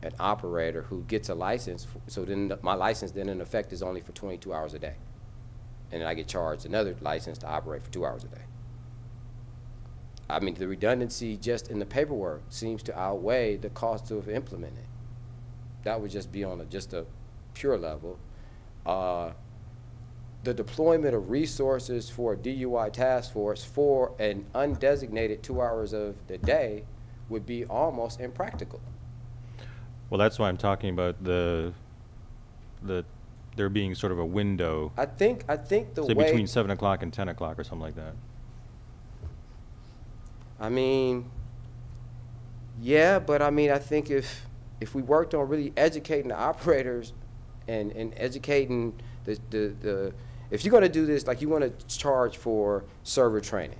an operator who gets a license, so then my license then in effect is only for 22 hours a day. And then I get charged another license to operate for 2 hours a day. I mean, the redundancy just in the paperwork seems to outweigh the cost of implementing. That would just be on just a pure level. The deployment of resources for a DUI task force for an undesignated 2 hours of the day would be almost impractical. Well, that's why I'm talking about there being sort of a window. I think the say way between 7 o'clock and 10 o'clock or something like that. I mean, yeah, but I mean, I think if we worked on really educating the operators and educating the if you're going to do this, like you want to charge for server training,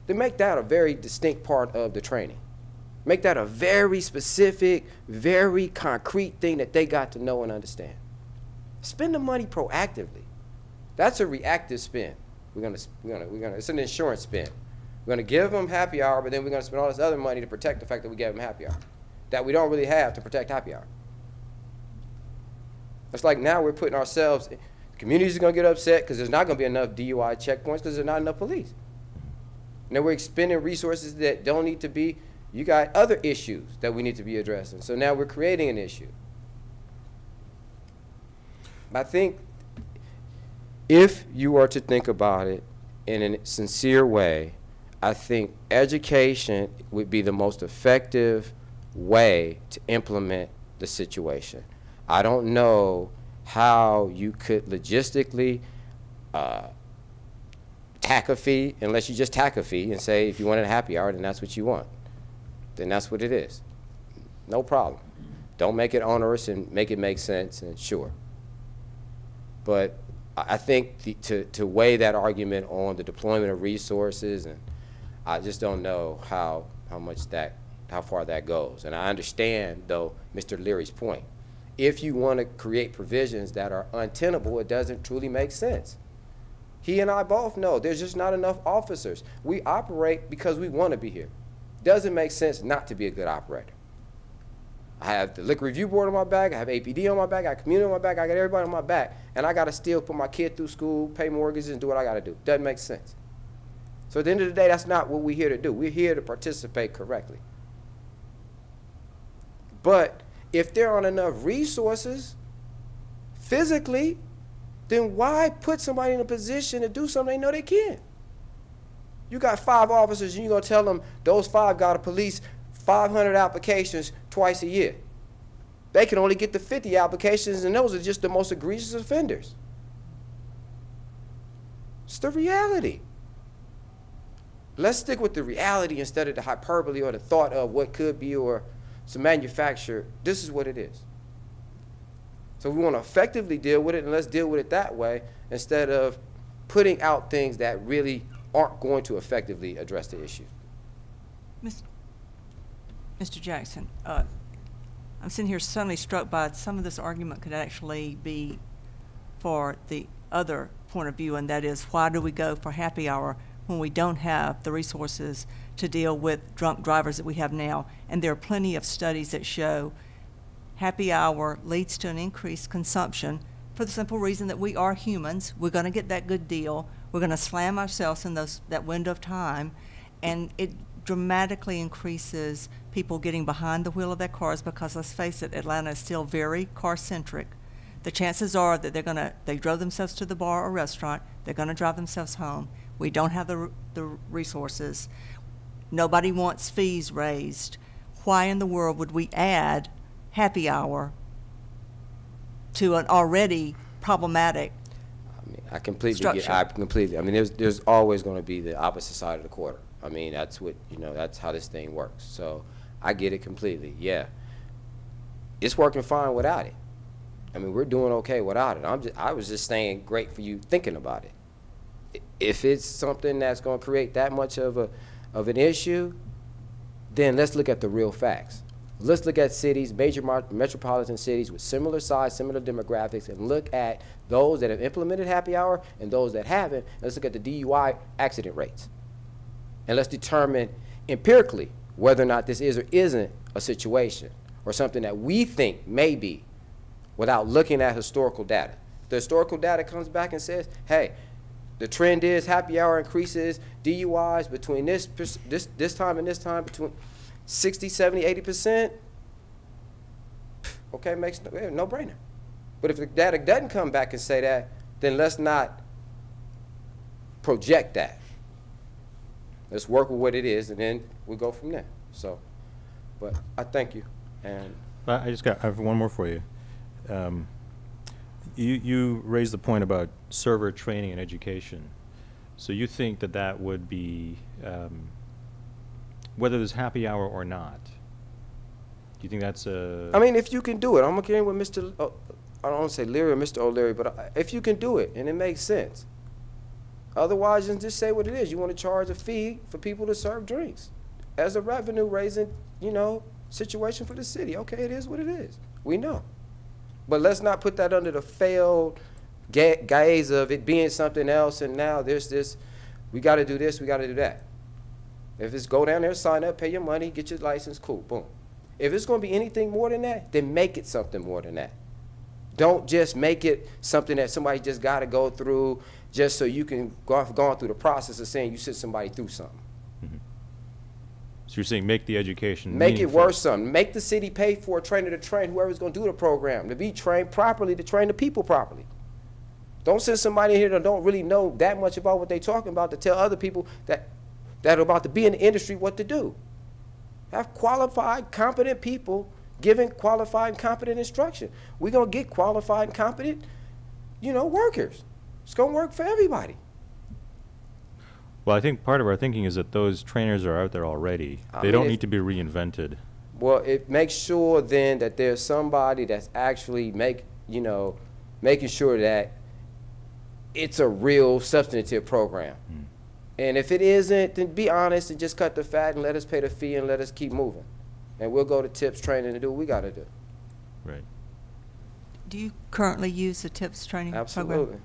then make that a very distinct part of the training. Make that a very specific, very concrete thing that they got to know and understand. Spend the money proactively. That's a reactive spend. It's an insurance spend. We're gonna give them happy hour, but then we're gonna spend all this other money to protect the fact that we gave them happy hour, that we don't really have to protect happy hour. It's like now we're putting ourselves, the communities are gonna get upset because there's not gonna be enough DUI checkpoints because there's not enough police. And then we're expending resources that don't need to be. You got other issues that we need to be addressing. So now we're creating an issue. I think if you are to think about it in a sincere way, I think education would be the most effective way to implement the situation. I don't know how you could logistically tack a fee, unless you just tack a fee and say if you want a happy hour, then that's what you want. Then that's what it is. No problem. Don't make it onerous and make it make sense, and sure. But I think to weigh that argument on the deployment of resources, and I just don't know how far that goes. And I understand, though, Mr. Leary's point. If you want to create provisions that are untenable, it doesn't truly make sense. He and I both know there's just not enough officers. We operate because we want to be here. Doesn't make sense not to be a good operator. I have the Liquor Review Board on my back, I have APD on my back, I got community on my back, I got everybody on my back, and I got to still put my kid through school, pay mortgages, and do what I got to do. Doesn't make sense. So at the end of the day, that's not what we're here to do. We're here to participate correctly. But if there aren't enough resources physically, then why put somebody in a position to do something they know they can? You got 5 officers, and you're going to tell them those 5 got to police 500 applications twice a year. They can only get to 50 applications, and those are just the most egregious offenders. It's the reality. Let's stick with the reality instead of the hyperbole or the thought of what could be or some manufacture. This is what it is. So we want to effectively deal with it, and let's deal with it that way instead of putting out things that really aren't going to effectively address the issue. Mr. Jackson, I'm sitting here suddenly struck by some of this argument could actually be for the other point of view, and that is, why do we go for happy hour when we don't have the resources to deal with drunk drivers that we have now? And there are plenty of studies that show happy hour leads to an increased consumption for the simple reason that we are humans. We're going to get that good deal. We're going to slam ourselves in that window of time, and it dramatically increases people getting behind the wheel of their cars because, let's face it, Atlanta is still very car-centric. The chances are that they drove themselves to the bar or restaurant, they're going to drive themselves home. We don't have the resources. Nobody wants fees raised. Why in the world would we add happy hour to an already problematic I completely structure? I mean, there's always going to be the opposite side of the quarter. I mean, that's what, that's how this thing works. So I get it completely. Yeah, it's working fine without it. I mean, we're doing okay without it. I was just saying, great for you thinking about it. If it's something that's going to create that much of an issue, then let's look at the real facts. Let's look at cities, major metropolitan cities with similar size, similar demographics, and look at those that have implemented happy hour and those that haven't. And let's look at the DUI accident rates. And let's determine empirically whether or not this is or isn't a situation or something that we think may be without looking at historical data. The historical data comes back and says, hey, the trend is happy hour increases DUIs between this time and this time between 60, 70, 80%. Okay, makes no brainer. But if the data doesn't come back and say that, then let's not project that. Let's work with what it is, and then we'll go from there. So, but I thank you. And I have one more for you. You raised the point about server training and education. So you think that would be, whether there's happy hour or not, do you think that's a... I mean, if you can do it, I'm agreeing with Mr. I don't want to say Leary or Mr. O'Leary, but if you can do it and it makes sense. Otherwise, just say what it is. You want to charge a fee for people to serve drinks as a revenue-raising, situation for the city. Okay, it is what it is. We know. But let's not put that under the failed gaze of it being something else, and now there's this, we got to do this, we got to do that. If it's go down there, sign up, pay your money, get your license, cool, boom. If it's going to be anything more than that, then make it something more than that. Don't just make it something that somebody just got to go through just so you can go through the process of saying you sent somebody through something. Mm-hmm. So you're saying make the education Make meaningful. it worth something. Make the city pay for a trainer to train whoever's going to do the program, to be trained properly, to train the people properly. Don't send somebody here that don't really know that much about what they're talking about to tell other people that are about to be in the industry what to do. Have qualified, competent people giving qualified and competent instruction. We're going to get qualified and competent, workers. It's going to work for everybody. Well, I think part of our thinking is that those trainers are out there already. They don't need to be reinvented. Well, it makes sure then that there's somebody that's actually making sure that it's a real substantive program. Mm. And if it isn't, then be honest and just cut the fat and let us pay the fee and let us keep moving. And we'll go to TIPS training and do what we got to do. Right. Do you currently use the TIPS training program? Absolutely.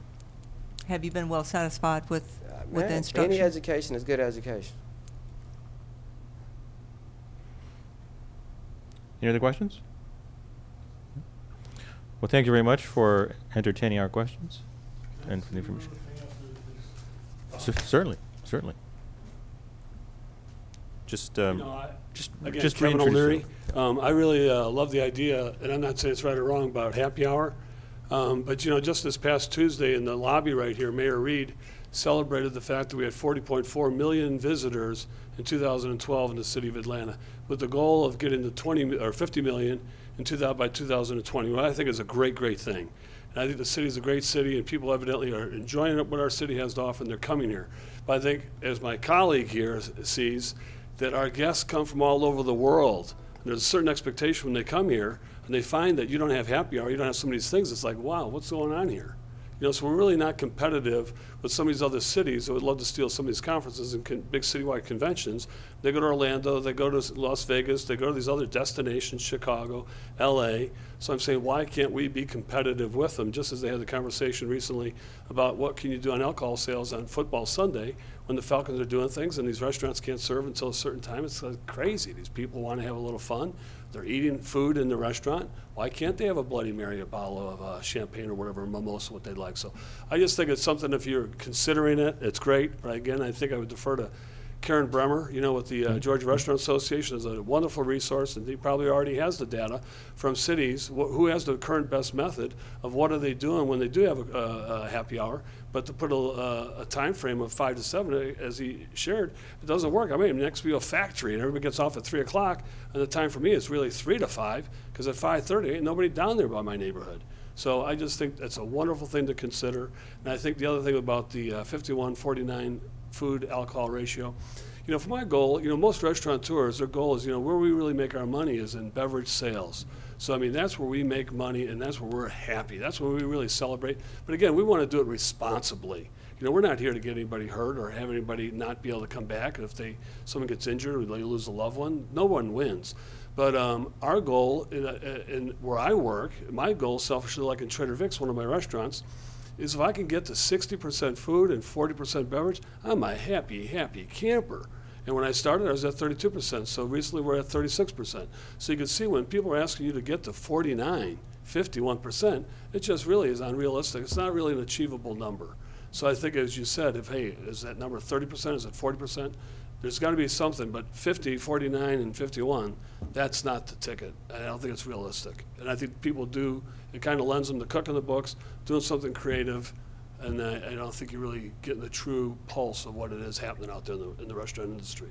Have you been well satisfied with the instruction? Any education is good education. Any other questions? Well, thank you very much for entertaining our questions and for the information. Certainly. Just, Again, just Kevin reintroduce O'Leary. yourself. I really love the idea, and I'm not saying it's right or wrong about happy hour, but just this past Tuesday in the lobby right here, Mayor Reed celebrated the fact that we had 40.4 million visitors in 2012 in the city of Atlanta, with the goal of getting to 20 or 50 million by 2020. What I think is a great thing. And I think the city is a great city, and people evidently are enjoying what our city has to offer, and they're coming here. But I think, as my colleague here sees, that our guests come from all over the world. And there's a certain expectation when they come here and they find that you don't have happy hour, you don't have some of these things, it's like, wow, what's going on here? You know, so we're really not competitive with some of these other cities that would love to steal some of these conferences and big citywide conventions. They go to Orlando, they go to Las Vegas, they go to these other destinations, Chicago, LA. So I'm saying, why can't we be competitive with them? Just as they had the conversation recently about what can you do on alcohol sales on football Sunday when the Falcons are doing things and these restaurants can't serve until a certain time. It's like crazy. These people want to have a little fun. They're eating food in the restaurant. Why can't they have a Bloody Mary, a bottle of champagne or whatever, mimosa, what they'd like? So I just think it's something, if you're considering it, it's great. But again, I think I would defer to Karen Bremer, you know, with the Georgia Restaurant Association, is a wonderful resource, and he probably already has the data from cities who has the current best method of what are they doing when they do have a happy hour. But to put a time frame of 5 to 7, as he shared, it doesn't work. I mean, next be a factory, and everybody gets off at 3 o'clock, and the time for me is really 3 to 5, because at 5:30, ain't nobody down there by my neighborhood. So I just think that's a wonderful thing to consider. And I think the other thing about the 51-49 food alcohol ratio, you know, for my goal, you know, most restaurateurs, their goal is, you know, where we really make our money is in beverage sales. So, I mean, that's where we make money, and that's where we're happy. That's where we really celebrate. But again, we want to do it responsibly. You know, we're not here to get anybody hurt or have anybody not be able to come back. And if someone gets injured or they lose a loved one, no one wins. But our goal, in where I work, my goal, selfishly, like in Trader Vic's, one of my restaurants, is if I can get to 60% food and 40% beverage, I'm a happy, happy camper. And when I started, I was at 32%. So recently, we're at 36%. So you can see when people are asking you to get to 49, 51%, it just really is unrealistic. It's not really an achievable number. So I think, as you said, is that number 30%? Is it 40%? There's got to be something, but 50, 49, and 51, that's not the ticket. I don't think it's realistic. And I think people do, it kind of lends them to cooking the books, doing something creative, and I don't think you're really getting the true pulse of what it is happening out there in the restaurant industry.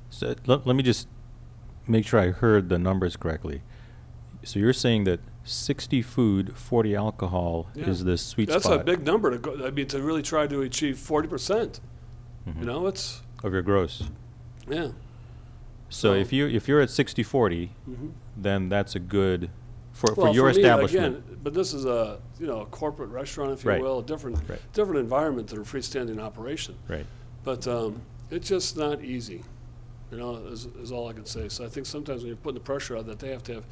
So let me just make sure I heard the numbers correctly. So you're saying that 60 food, 40 alcohol is the sweet spot? That's a big number to go. I mean, to really try to achieve 40%. You know, it's of your gross. Yeah. So if you're at 60-40, then that's a good for your me, establishment. Again, but this is a a corporate restaurant, if you will, a different environment than a freestanding operation. Right. But it's just not easy. You know, is all I can say. So I think sometimes when you're putting the pressure on that they have to have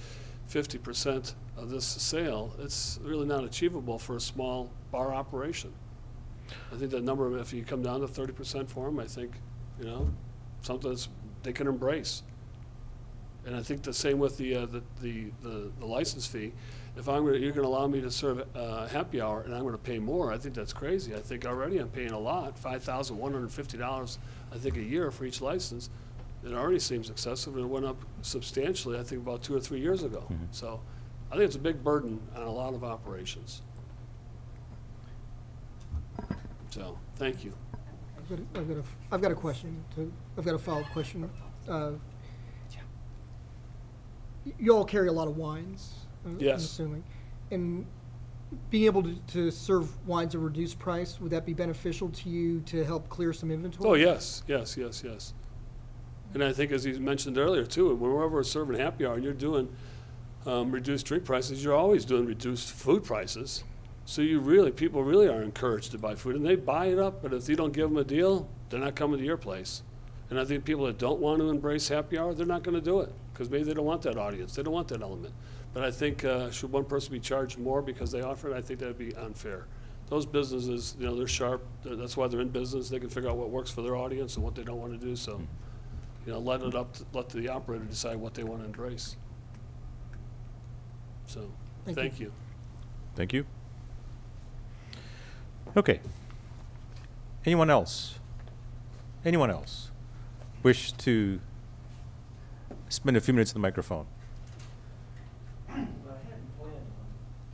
50% of this sale, it's really not achievable for a small bar operation. I think that number, if you come down to 30% for them, I think, you know, something they can embrace. And I think the same with the license fee. If you're going to allow me to serve happy hour and I'm going to pay more, I think that's crazy. I think already I'm paying a lot, $5,150, I think, a year for each license. It already seems excessive, and it went up substantially, I think, about 2 or 3 years ago. So I think it's a big burden on a lot of operations. So, thank you. I've got a question. I've got a follow-up question. You all carry a lot of wines, Yes. I'm assuming. And being able to serve wines at a reduced price, would that be beneficial to you to help clear some inventory? Oh, yes. And I think, as you mentioned earlier, too, whenever we're serving happy hour and you're doing reduced drink prices, you're always doing reduced food prices. So people really are encouraged to buy food, and they buy it up, but if you don't give them a deal, they're not coming to your place. And I think people that don't want to embrace happy hour, they're not going to do it, because maybe they don't want that audience, they don't want that element. But I think should one person be charged more because they offer it, I think that would be unfair. Those businesses, they're sharp, that's why they're in business, they can figure out what works for their audience and what they don't want to do, so let the operator decide what they want to embrace. So, thank you. Thank you. Okay. Anyone else wish to spend a few minutes at the microphone? Well, I hadn't planned on,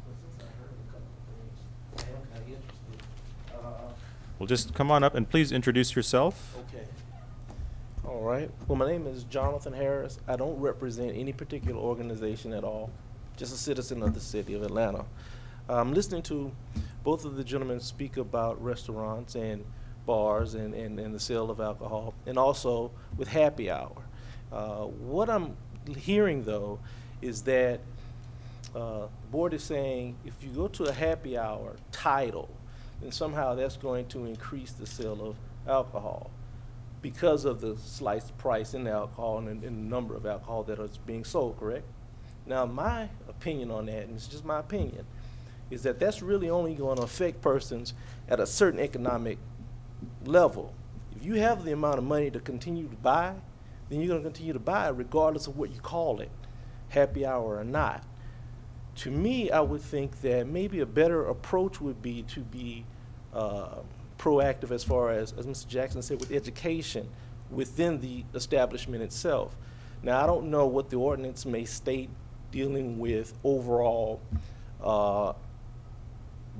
but since I heard a couple of things, I am kind of interested. Well, just come on up and please introduce yourself. Okay. All right. Well, my name is Jonathan Harris. I don't represent any particular organization at all, just a citizen of the city of Atlanta. I'm listening to both of the gentlemen speak about restaurants and bars and the sale of alcohol, and also with happy hour. What I'm hearing, though, is that the board is saying if you go to a happy hour title, then somehow that's going to increase the sale of alcohol because of the sliced price in the alcohol and the number of alcohol that is being sold, correct? Now, my opinion on that, and it's just my opinion, is that that's really only going to affect persons at a certain economic level. If you have the amount of money to continue to buy, then you're going to continue to buy regardless of what you call it, happy hour or not. To me, I would think that maybe a better approach would be to be proactive as far as Mr. Jackson said, with education within the establishment itself. Now, I don't know what the ordinance may state dealing with overall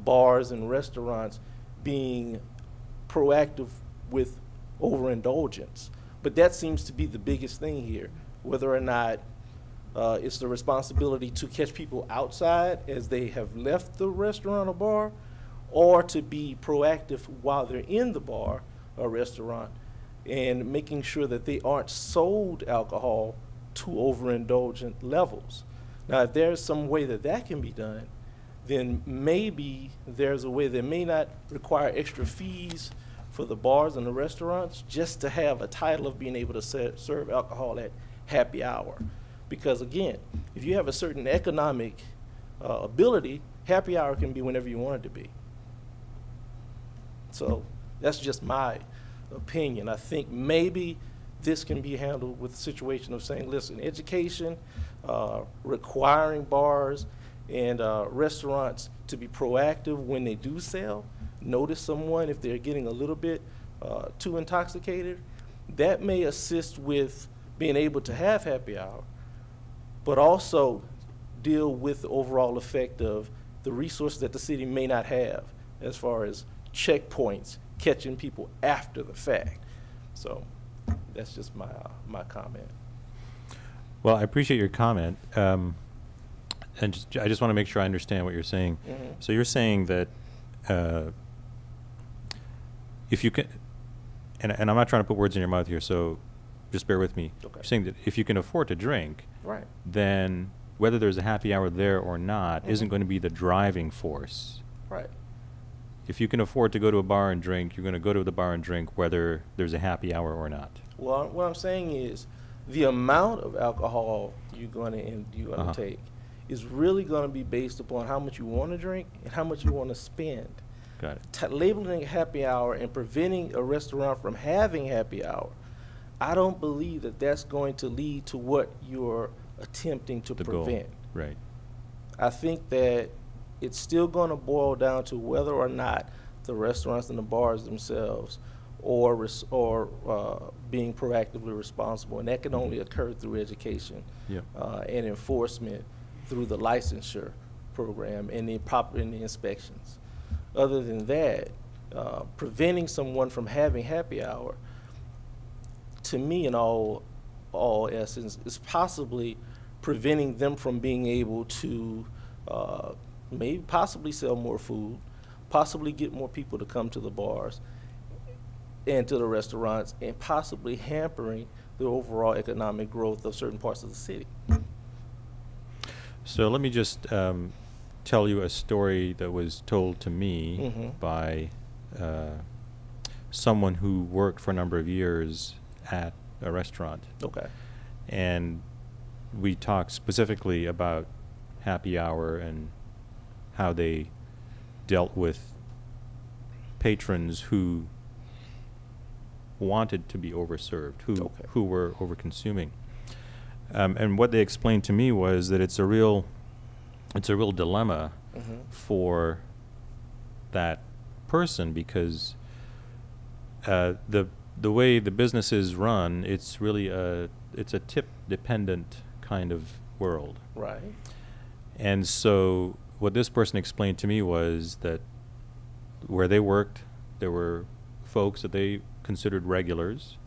bars and restaurants being proactive with overindulgence. But that seems to be the biggest thing here, whether or not it's the responsibility to catch people outside as they have left the restaurant or bar, or to be proactive while they're in the bar or restaurant and making sure that they aren't sold alcohol to overindulgent levels. Now, if there's some way that that can be done, then maybe there's a way that may not require extra fees for the bars and the restaurants just to have a title of being able to serve alcohol at happy hour. Because again, if you have a certain economic ability, happy hour can be whenever you want it to be. So that's just my opinion. I think maybe this can be handled with the situation of saying, listen, education, requiring bars and restaurants to be proactive when they do sell, notice someone if they're getting a little bit too intoxicated. That may assist with being able to have happy hour, but also deal with the overall effect of the resources that the city may not have as far as checkpoints, catching people after the fact. So that's just my my comment. Well, I appreciate your comment. And I just want to make sure I understand what you're saying. Mm-hmm. So you're saying that if you can, and I'm not trying to put words in your mouth here, so just bear with me. Okay. You're saying that if you can afford to drink, Right. then whether there's a happy hour there or not Mm-hmm. isn't going to be the driving force. Right. If you can afford to go to a bar and drink, you're going to go to the bar and drink whether there's a happy hour or not. Well, what I'm saying is the amount of alcohol you're going to take is really going to be based upon how much you want to drink and how much you want to spend. Got it. Labeling happy hour and preventing a restaurant from having happy hour, I don't believe that that's going to lead to what you're attempting to The prevent. goal. Right. I think that it's still going to boil down to whether or not the restaurants and the bars themselves or being proactively responsible, and that can only occur through education Yep. and enforcement through the licensure program and the inspections. Other than that, preventing someone from having happy hour, to me, in all essence, is possibly preventing them from being able to maybe possibly sell more food, possibly get more people to come to the bars and to the restaurants, and possibly hampering the overall economic growth of certain parts of the city. So let me just tell you a story that was told to me Mhm. by someone who worked for a number of years at a restaurant. Okay. And we talked specifically about happy hour and how they dealt with patrons who wanted to be overserved, who were overconsuming. And what they explained to me was that it's a real dilemma Mhm. for that person, because the way the business is run, it's really it's a tip dependent kind of world. Right. And so what this person explained to me was that where they worked, there were folks that they considered regulars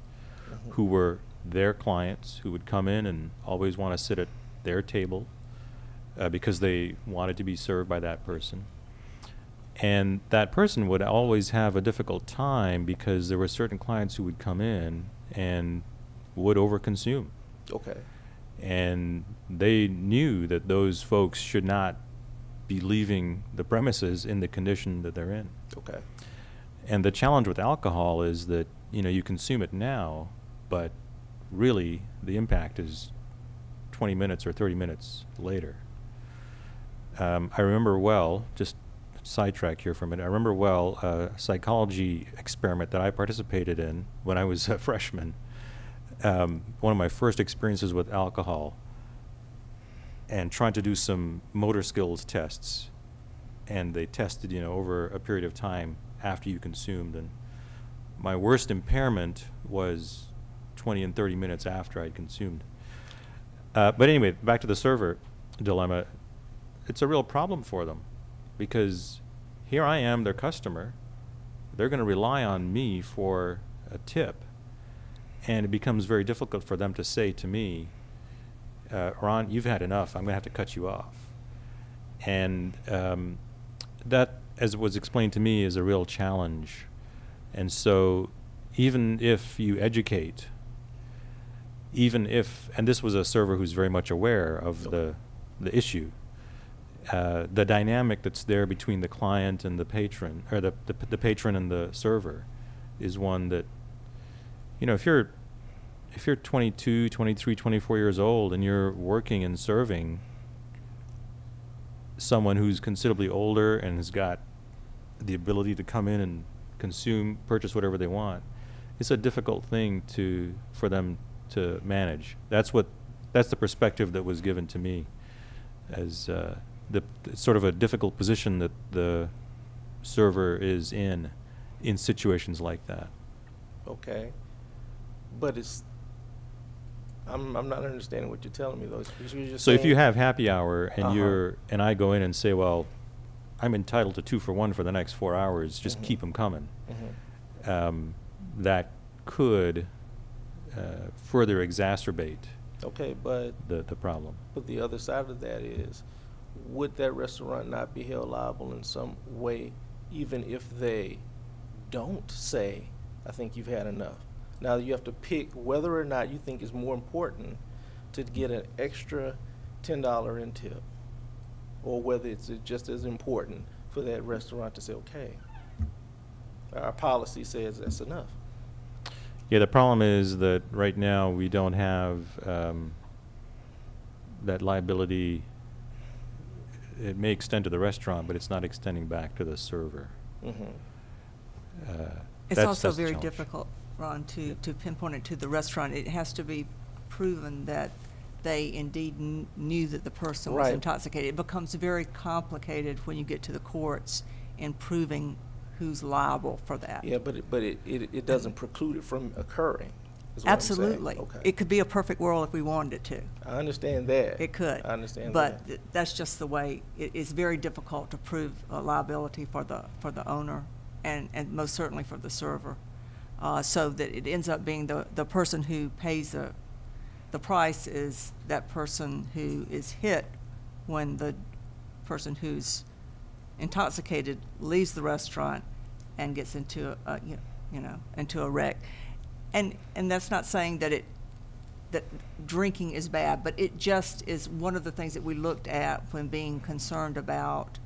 Mhm. who were their clients, who would come in and always want to sit at their table because they wanted to be served by that person. And that person would always have a difficult time because there were certain clients who would come in and would overconsume. Okay. And they knew that those folks should not be leaving the premises in the condition that they're in. Okay. And the challenge with alcohol is that, you know, you consume it now, but really the impact is 20 minutes or 30 minutes later. I remember well, just sidetrack here for a minute, I remember well a psychology experiment that I participated in when I was a freshman. One of my first experiences with alcohol, and trying to do some motor skills tests. And they tested, you know, over a period of time after you consumed. And my worst impairment was 20 and 30 minutes after I'd consumed. But anyway, back to the server dilemma. It's a real problem for them, because here I am, their customer. They're going to rely on me for a tip. And it becomes very difficult for them to say to me, Ron, you've had enough. I'm going to have to cut you off. And that, as was explained to me, is a real challenge. And so even if you educate, even if, and this was a server who's very much aware of the issue, the dynamic that's there between the client and the patron, or the patron and the server, is one that, you know, if you're 22, 23, 24 years old and you're working and serving someone who's considerably older and has got the ability to come in and consume, purchase whatever they want, it's a difficult thing for them to manage. That's the perspective that was given to me as it's sort of a difficult position that the server is in situations like that. Okay. But I'm not understanding what you're telling me though. You're just So if you saying- have happy hour and and I go in and say, well, I'm entitled to 2 for 1 for the next 4 hours, just keep them coming. That could further exacerbate Okay, but the problem. But the other side of that is, would that restaurant not be held liable in some way, even if they don't say, I think you've had enough? Now you have to pick whether or not you think it's more important to get an extra $10 in tip, or whether it's just as important for that restaurant to say, okay, our policy says that's enough. Yeah, the problem is that right now we don't have that liability. It may extend to the restaurant, but it's not extending back to the server. It's also that's the very challenge. difficult, Ron, to pinpoint it to the restaurant. It has to be proven that they indeed knew that the person was Right. intoxicated. It becomes very complicated when you get to the courts in proving who's liable for that. Yeah, but it doesn't preclude it from occurring, is what I'm saying. Absolutely. Okay. It could be a perfect world if we wanted it to. I understand that. It could. I understand But that. that's just the way, it's very difficult to prove liability for the owner and most certainly for the server. So that it ends up being the person who pays the price is that person who is hit when the person who's intoxicated leaves the restaurant and gets into into a wreck. And that's not saying that that drinking is bad, but it just is one of the things that we looked at when being concerned about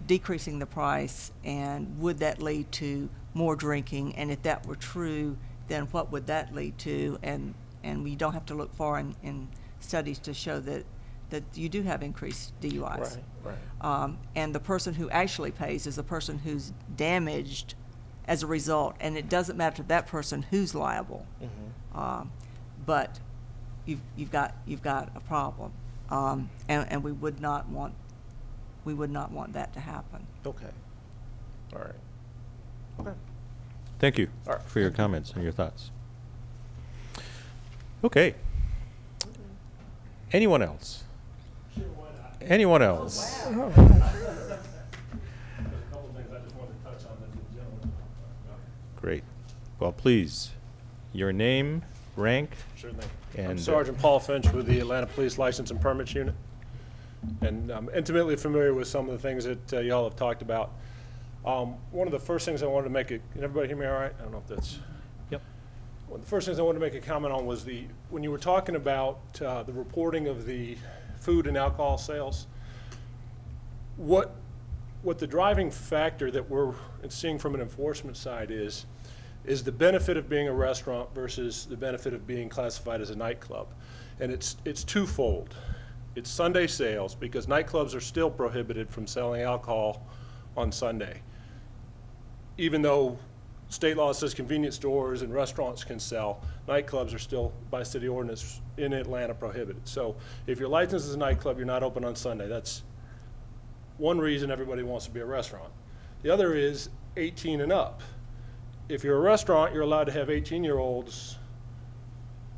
decreasing the price, and would that lead to more drinking, and if that were true, then what would that lead to? And we don't have to look far in studies to show that you do have increased DUIs. Right. And the person who actually pays is the person who's damaged as a result, and it doesn't matter to that person who's liable. But you've got a problem, and we would not want that to happen. Okay. All right. Okay. Thank you All right. for your comments and your thoughts. Okay. Anyone else? Anyone else? Great. Well, please, your name, rank, Sure thing. and I'm Sergeant Paul Finch with the Atlanta Police License and Permits Unit. And I'm intimately familiar with some of the things that y'all have talked about. One of the first things I wanted to make it, can everybody hear me all right? I don't know if that's. Yep. Well, the first things I wanted to make a comment on was when you were talking about the reporting of the food and alcohol sales, what the driving factor that we're seeing from an enforcement side is the benefit of being a restaurant versus the benefit of being classified as a nightclub. And it's twofold. It's Sunday sales, because nightclubs are still prohibited from selling alcohol on Sunday. Even though state law says convenience stores and restaurants can sell, nightclubs are still, by city ordinance in Atlanta, prohibited. So if you're licensed as a nightclub, you're not open on Sunday. That's one reason everybody wants to be a restaurant. The other is 18 and up. If you're a restaurant, you're allowed to have 18-year-olds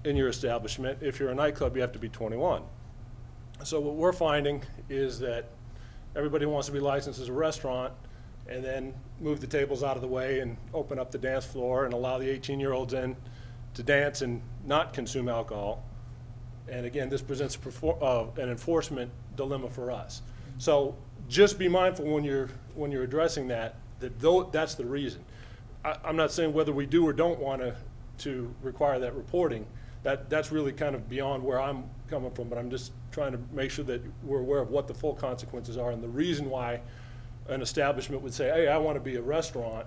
in your establishment. If you're a nightclub, you have to be 21. So what we're finding is that everybody wants to be licensed as a restaurant and then move the tables out of the way and open up the dance floor and allow the 18-year-olds in to dance and not consume alcohol. And again, this presents an enforcement dilemma for us. So just be mindful when you're addressing that that's the reason. I'm not saying whether we do or don't want to require that reporting. That's really kind of beyond where I'm coming from, but I'm just trying to make sure that we're aware of what the full consequences are and the reason why an establishment would say, hey, I want to be a restaurant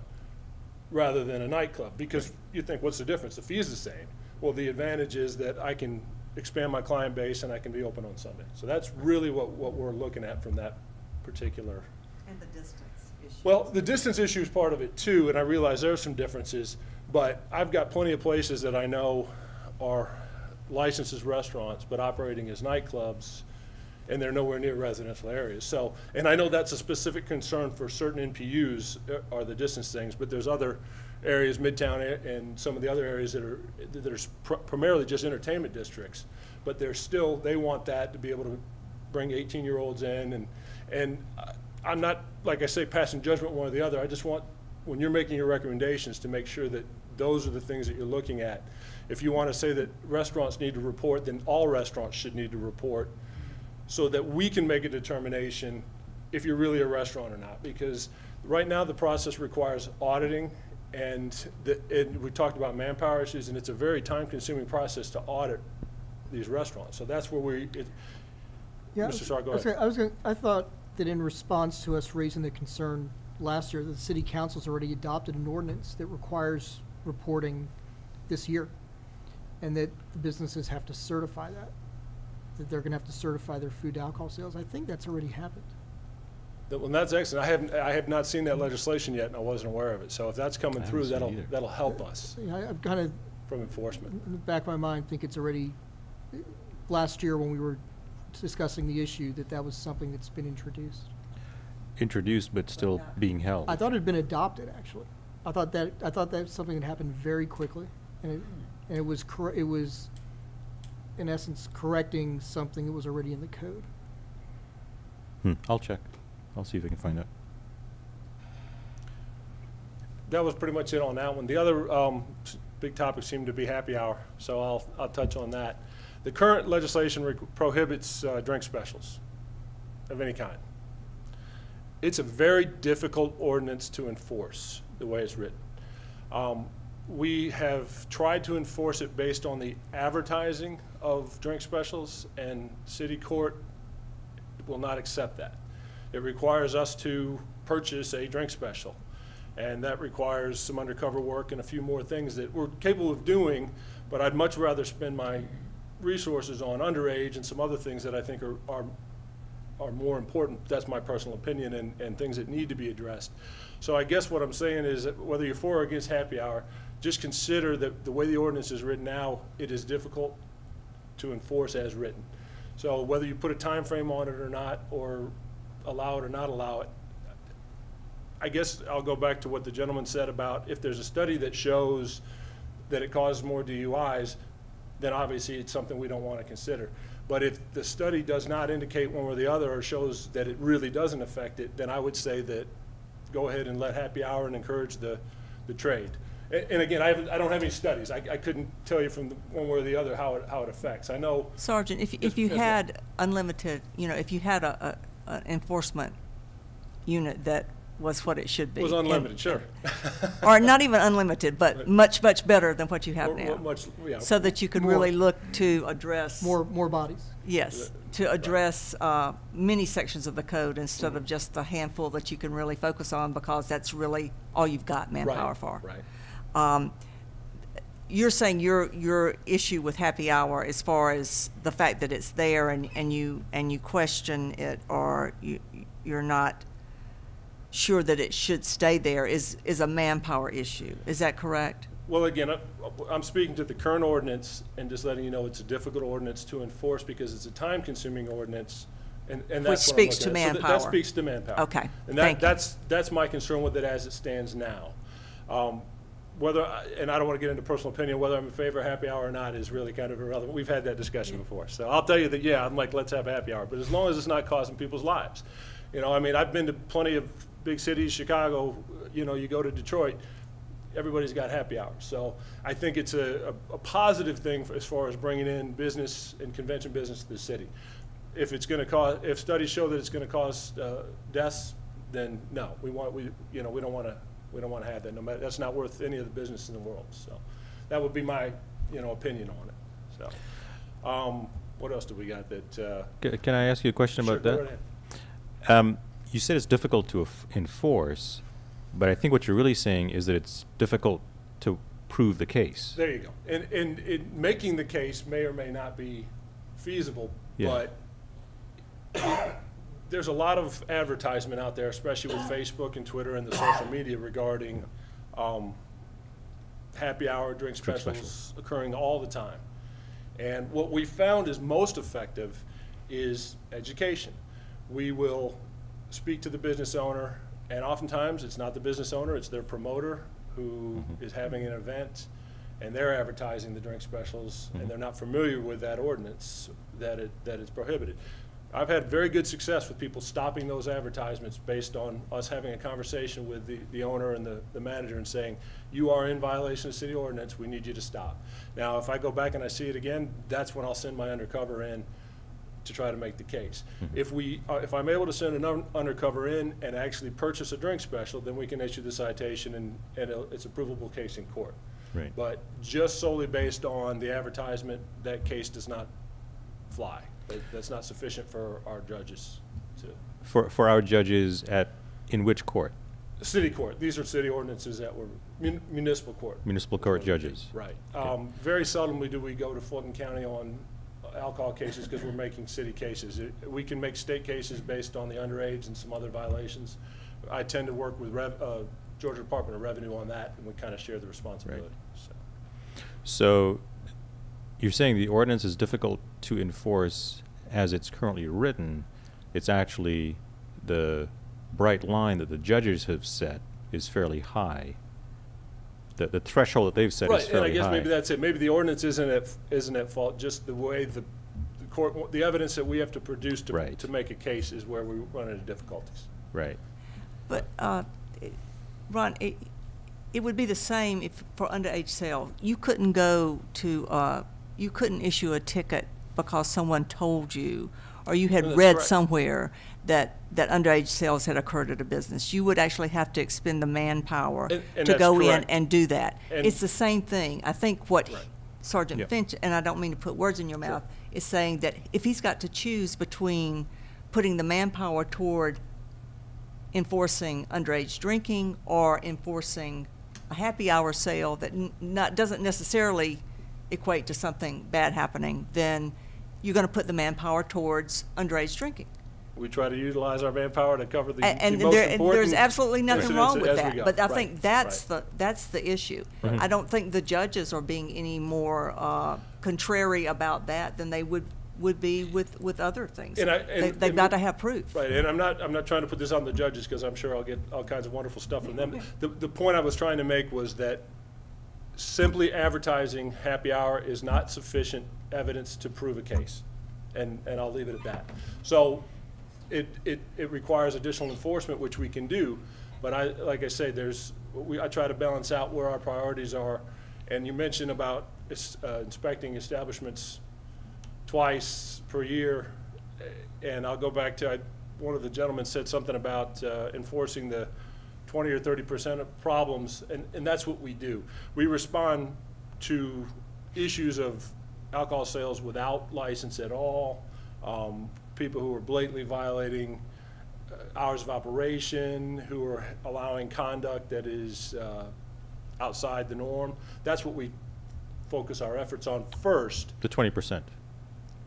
rather than a nightclub. Because you think, what's the difference? The fee is the same. Well, the advantage is that I can expand my client base and I can be open on Sunday. So that's really what we're looking at from that particular. And the distance issue. Well, the distance issue is part of it too, and I realize there's some differences, but I've got plenty of places that I know are licensed as restaurants but operating as nightclubs, and they're nowhere near residential areas. So, and I know that's a specific concern for certain NPUs are the distance things, but there's other areas, Midtown and some of the other areas that are primarily just entertainment districts, but they want that to be able to bring 18-year-olds in, and I'm not, like I say, passing judgment one or the other. I just want, when you're making your recommendations, to make sure that those are the things that you're looking at. If you want to say that restaurants need to report, then all restaurants should need to report, so that we can make a determination if you're really a restaurant or not. Because right now the process requires auditing, and we talked about manpower issues, and it's a very time-consuming process to audit these restaurants. So that's where Mr. Sarr, go ahead. I thought that in response to us raising the concern last year, the city council's already adopted an ordinance that requires reporting this year, and that the businesses have to certify that they're going to have to certify their food alcohol sales. I think that's already happened. Well, that's excellent. I have not seen that legislation yet, and I wasn't aware of it. So if that's coming through, that'll help us I've kind of, from enforcement. in the back of my mind, think it's already, last year when we were discussing the issue, that was something that's been introduced. Introduced, but still being held. I thought it had been adopted, actually. I thought that was something that happened very quickly, and it was in essence correcting something that was already in the code. I'll check. I'll see if I can find out. That was pretty much it on that one. The other big topic seemed to be happy hour, so I'll touch on that. The current legislation prohibits drink specials of any kind. It's a very difficult ordinance to enforce the way it's written. We have tried to enforce it based on the advertising of drink specials, and city court will not accept that. It requires us to purchase a drink special, and that requires some undercover work and a few more things that we're capable of doing, but I'd much rather spend my resources on underage and some other things that I think are more important. That's my personal opinion, and things that need to be addressed. So I guess what I'm saying is that whether you're for or against happy hour, just consider that the way the ordinance is written now, it is difficult to enforce as written. So whether you put a time frame on it or not, or allow it or not allow it, I guess I'll go back to what the gentleman said about if there's a study that shows that it causes more DUIs, then obviously it's something we don't want to consider. But if the study does not indicate one or the other, or shows that it really doesn't affect it, then I would say that go ahead and let happy hour and encourage the trade. And again, I don't have any studies. I couldn't tell you from one way or the other how it affects. I know. Sergeant, if you had unlimited, if you had an enforcement unit that was what it should be. It was unlimited, sure. Or not even unlimited, but much, much better than what you have now. Yeah. So that you could More. really look to address. More bodies. Yes, to address many sections of the code instead of just the handful that you can really focus on, because that's really all you've got manpower Right, for. right. You're saying your issue with happy hour, as far as the fact that it's there and you question it, or you're not sure that it should stay there, is a manpower issue. Is that correct? Well, again, I'm speaking to the current ordinance and just letting you know it's a difficult ordinance to enforce because it's a time-consuming ordinance, and that's Which what I'm speaks to looking at. So manpower. that speaks to manpower. Okay, And thank you. that's my concern with it as it stands now. And I don't want to get into personal opinion, whether I'm in favor of happy hour or not is really kind of irrelevant. We've had that discussion before. So I'll tell you that, yeah, I'm like, let's have happy hour. But as long as it's not costing people's lives. You know, I mean, I've been to plenty of big cities, Chicago, you know, you go to Detroit, everybody's got happy hours. So I think it's a positive thing as far as bringing in business and convention business to the city. If it's going to cause, if studies show that it's going to cause deaths, then no, we don't want to have that. No matter, that's not worth any of the business in the world. So that would be my, opinion on it. So, what else do we got that? Can I ask you a question Sure, about go that? right ahead. You said it's difficult to enforce, but I think what you're really saying is that it's difficult to prove the case. There you go. And making the case may or may not be feasible, Yeah. but there's a lot of advertisement out there, especially with Facebook and Twitter and the social media regarding happy hour drink Drink specials occurring all the time. And what we found is most effective is education. We will speak to the business owner, and oftentimes it's not the business owner, it's their promoter who is having an event, and they're advertising the drink specials, and they're not familiar with that ordinance that it's prohibited. I've had very good success with people stopping those advertisements based on us having a conversation with the owner and the manager and saying, you are in violation of city ordinance, we need you to stop. Now, if I go back and I see it again, that's when I'll send my undercover in to try to make the case. If I'm able to send an undercover in and actually purchase a drink special, then we can issue the citation and it's a provable case in court. Right. But just solely based on the advertisement, that case does not fly. That's not sufficient for our judges to. For our judges in which court? City court. These are city ordinances that were municipal court. Municipal court judges. Right. Okay. Very seldomly do we go to Fulton County on alcohol cases because we're making city cases. We can make state cases based on the underage and some other violations. I tend to work with Georgia Department of Revenue on that, and we kind of share the responsibility. So you're saying the ordinance is difficult to enforce as it's currently written. It's actually the bright line that the judges have set is fairly high. The threshold that they've set is fairly high. Right, and I guess maybe that's it. Maybe the ordinance isn't at fault. Just the way the court, the evidence that we have to produce to make a case is where we run into difficulties. Right. But, Ron, it would be the same if for underage sale. You couldn't go to, you couldn't issue a ticket because someone told you, or you had read somewhere that underage sales had occurred at a business. You would actually have to expend the manpower And to go correct. in and do that. And it's the same thing. I think what Right. Sergeant Yep. Finch, and I don't mean to put words in your mouth, is saying that if he's got to choose between putting the manpower toward enforcing underage drinking or enforcing a happy hour sale that doesn't necessarily equate to something bad happening, then you're going to put the manpower towards underage drinking. We try to utilize our manpower to cover the And most important there's absolutely nothing incidents wrong with as we that. go. But I Right, think that's right. the issue. I don't think the judges are being any more contrary about that than they would be with other things. They've got to have proof. Right, and I'm not trying to put this on the judges because I'm sure I'll get all kinds of wonderful stuff from them. The point I was trying to make was that simply advertising happy hour is not sufficient evidence to prove a case, and I'll leave it at that. So it requires additional enforcement, which we can do, but like I say, I try to balance out where our priorities are, and you mentioned about inspecting establishments twice per year, and I'll go back to one of the gentlemen said something about enforcing the 20 or 30% of problems, and that's what we do. We respond to issues of alcohol sales without license at all, people who are blatantly violating hours of operation, who are allowing conduct that is outside the norm. That's what we focus our efforts on first. The 20%.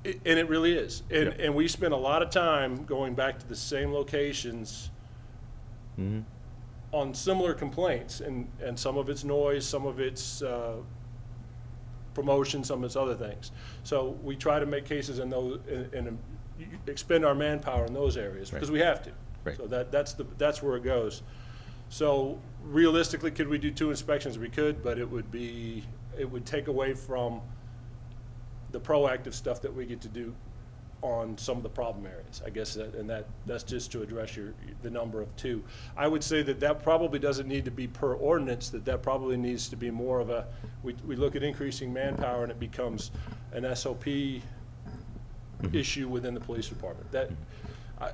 And it really is. And we spend a lot of time going back to the same locations on similar complaints, and some of it's noise, some of it's promotion, some of it's other things. So we try to make cases in those, and expend our manpower in those areas, because we have to. Right. So that's where it goes. So realistically, could we do 2 inspections? We could, but it would take away from the proactive stuff that we get to do on some of the problem areas, I guess, that's just to address the number of 2. I would say that probably doesn't need to be per ordinance, that probably needs to be more of we look at increasing manpower and it becomes an SOP issue within the police department.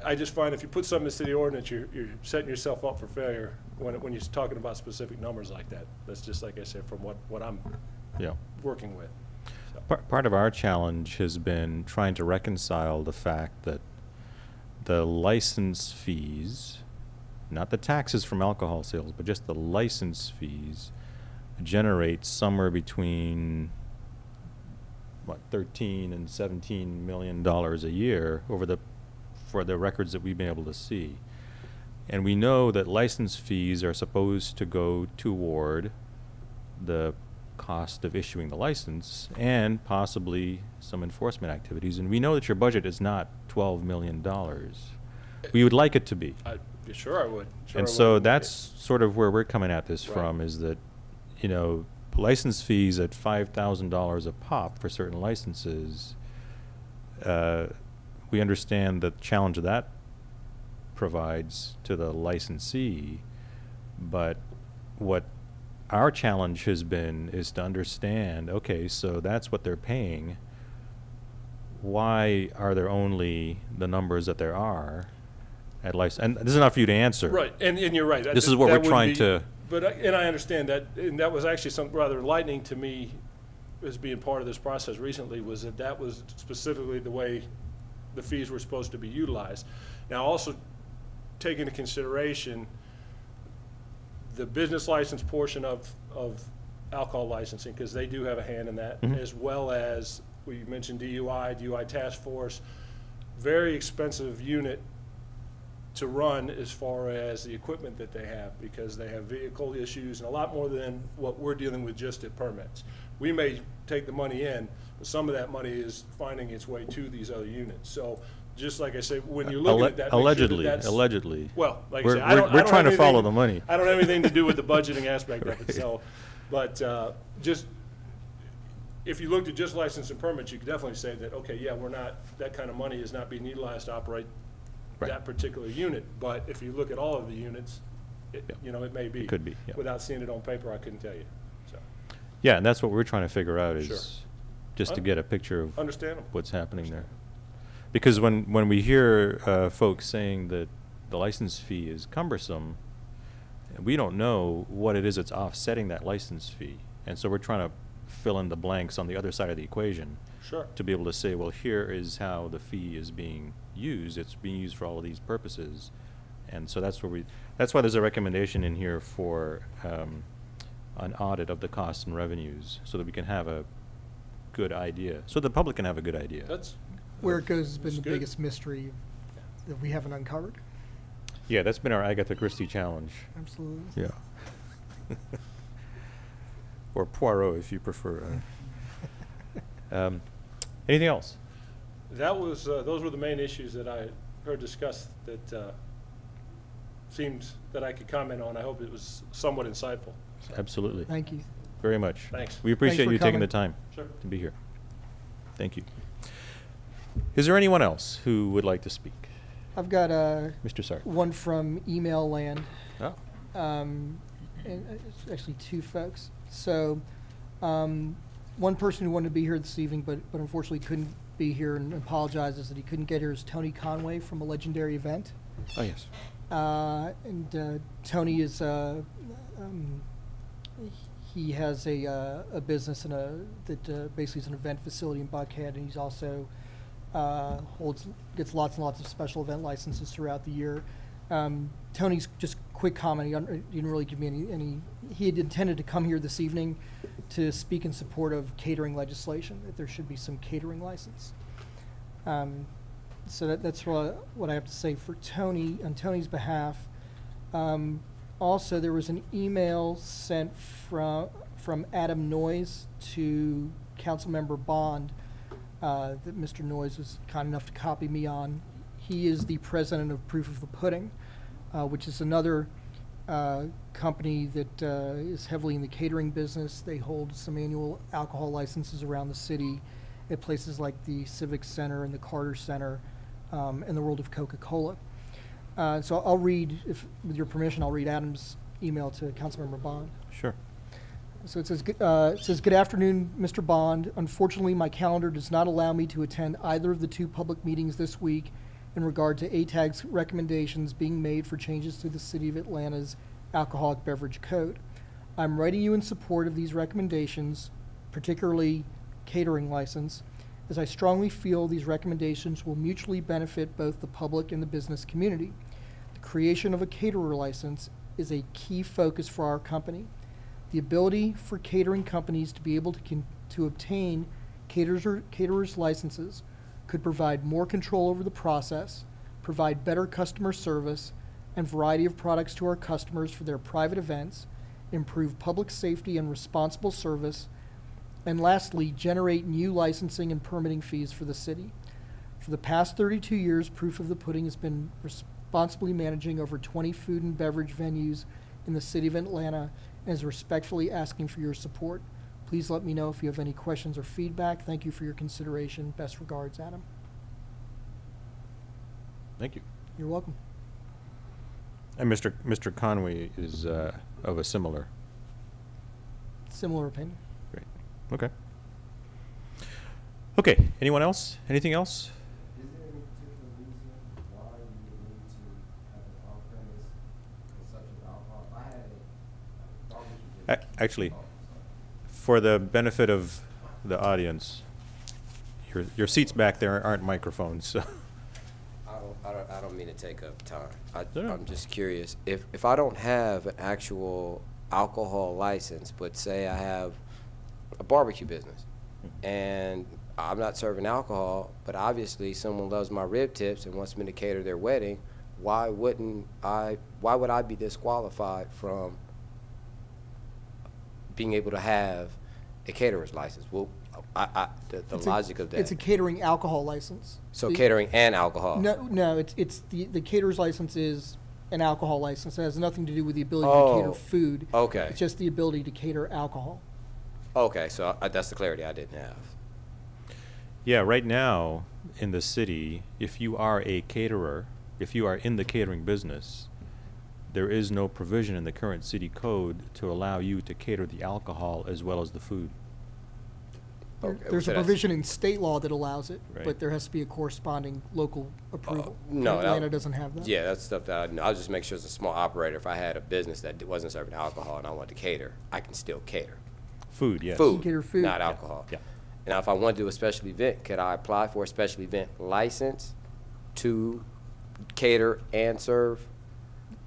I just find if you put something in the city ordinance, you're setting yourself up for failure when you're talking about specific numbers like that. That's just, like I said, from what I'm working with. Part of our challenge has been trying to reconcile the fact that the license fees, not the taxes from alcohol sales, but just the license fees, generate somewhere between, what, $13 and $17 million a year for the records that we've been able to see. And we know that license fees are supposed to go toward the cost of issuing the license and possibly some enforcement activities. And we know that your budget is not $12 million. We would like it to be. Sure I would. And so that's sort of where we're coming at this from, is that, license fees at $5,000 a pop for certain licenses, we understand the challenge that provides to the licensee, but what our challenge has been is to understand, okay, so that's what they're paying. Why are there only the numbers that there are at license? And this is not for you to answer. Right, and you're right. This is what we're trying to. But and I understand that, and that was actually something rather enlightening to me as being part of this process recently, was that was specifically the way the fees were supposed to be utilized. Now, also take into consideration the business license portion of alcohol licensing, because they do have a hand in that, as well as, we mentioned DUI task force, very expensive unit to run as far as the equipment that they have, because they have vehicle issues and a lot more than what we're dealing with just at permits. We may take the money in, but some of that money is finding its way to these other units. So just like I say, when you're looking at that, allegedly. Well, like I say, we're trying to follow the money. I don't have anything to do with the budgeting aspect of it. So, but just if you looked at just license and permits, you could definitely say that, okay, yeah, that kind of money is not being utilized to operate that particular unit. But if you look at all of the units, it may be. It could be. Yeah. Without seeing it on paper, I couldn't tell you. So. Yeah, and that's what we're trying to figure out, is just to get a picture of what's happening there. Because when we hear folks saying that the license fee is cumbersome, we don't know what it is that's offsetting that license fee. And so we're trying to fill in the blanks on the other side of the equation to be able to say, well, here is how the fee is being used. It's being used for all of these purposes. And so that's why there's a recommendation in here for an audit of the costs and revenues, so that we can have a good idea, so the public can have a good idea. That's where it goes has been the biggest mystery that we haven't uncovered. Yeah, that's been our Agatha Christie challenge. Absolutely. Yeah. Or Poirot, if you prefer. Anything else? That was those were the main issues that I heard discussed that seems that I could comment on. I hope it was somewhat insightful. So. Absolutely. Thank you. Very much. Thanks. We appreciate you taking the time to be here. Thank you. Is there anyone else who would like to speak? I've got Mr. Sark. one from Email Land. Oh. And it's actually 2 folks. So one person who wanted to be here this evening but unfortunately be here and apologizes that he couldn't get here is Tony Conway from a legendary event. Oh, yes. Tony is he has a business that basically is an event facility in Buckhead, and he's also gets lots and lots of special event licenses throughout the year. Tony's just quick comment. He didn't really give me any. He had intended to come here this evening to speak in support of catering legislation, that there should be some catering license. So that's what I have to say for Tony, on Tony's behalf. Also, there was an email sent from Adam Noyes to Councilmember Bond that Mr. Noyes was kind enough to copy me on. He is the president of Proof of the Pudding, which is another company that is heavily in the catering business. They hold some annual alcohol licenses around the city at places like the Civic Center and the Carter Center and the World of Coca-Cola. So I'll read, with your permission, I'll read Adam's email to Councilmember Bond. Sure. So it says, good afternoon, Mr. Bond. Unfortunately, my calendar does not allow me to attend either of the two public meetings this week in regard to ATAG's recommendations being made for changes to the City of Atlanta's alcoholic beverage code. I'm writing you in support of these recommendations, particularly catering license, as I strongly feel these recommendations will mutually benefit both the public and the business community. The creation of a caterer license is a key focus for our company. The ability for catering companies to be able to obtain caterers licenses could provide more control over the process, provide better customer service and variety of products to our customers for their private events, improve public safety and responsible service, and lastly, generate new licensing and permitting fees for the city. For the past 32 years, Proof of the Pudding has been responsibly managing over 20 food and beverage venues in the city of Atlanta and is respectfully asking for your support. Please let me know if you have any questions or feedback. Thank you for your consideration. Best regards, Adam. Thank you. You're welcome. And Mr. Conway is of a similar. Similar opinion. Great. Okay. Okay. Anyone else? Anything else? Is there any particular reason why you would need to have an on-premise consumption of alcohol? If I had a barbecue business. Actually, for the benefit of the audience, your seats back there aren't microphones, so. I don't mean to take up time. No. I'm just curious, if I don't have an actual alcohol license, but say I have a barbecue business, and I'm not serving alcohol, but obviously someone loves my rib tips and wants me to cater their wedding, why would I be disqualified from being able to have a caterer's license? Well, the logic of that. It's a catering alcohol license. So catering and alcohol. No, it's the caterer's license is an alcohol license. It has nothing to do with the ability to Oh, cater food. okay. It's just the ability to cater alcohol. Okay, so that's the clarity I didn't have. Yeah, right now in the city, if you are a caterer, if you are in the catering business, there is no provision in the current city code to allow you to cater the alcohol as well as the food. Okay, There's so a that's- provision in state law that allows it, Right. but there has to be a corresponding local approval. No, Atlanta doesn't have that. Yeah, that's stuff that I'll just make sure as a small operator, if I had a business that wasn't serving alcohol and I wanted to cater, I can still cater. Food, yes. Food, cater food. not Yeah. alcohol. Yeah. Now, if I want to do a special event, could I apply for a special event license to cater and serve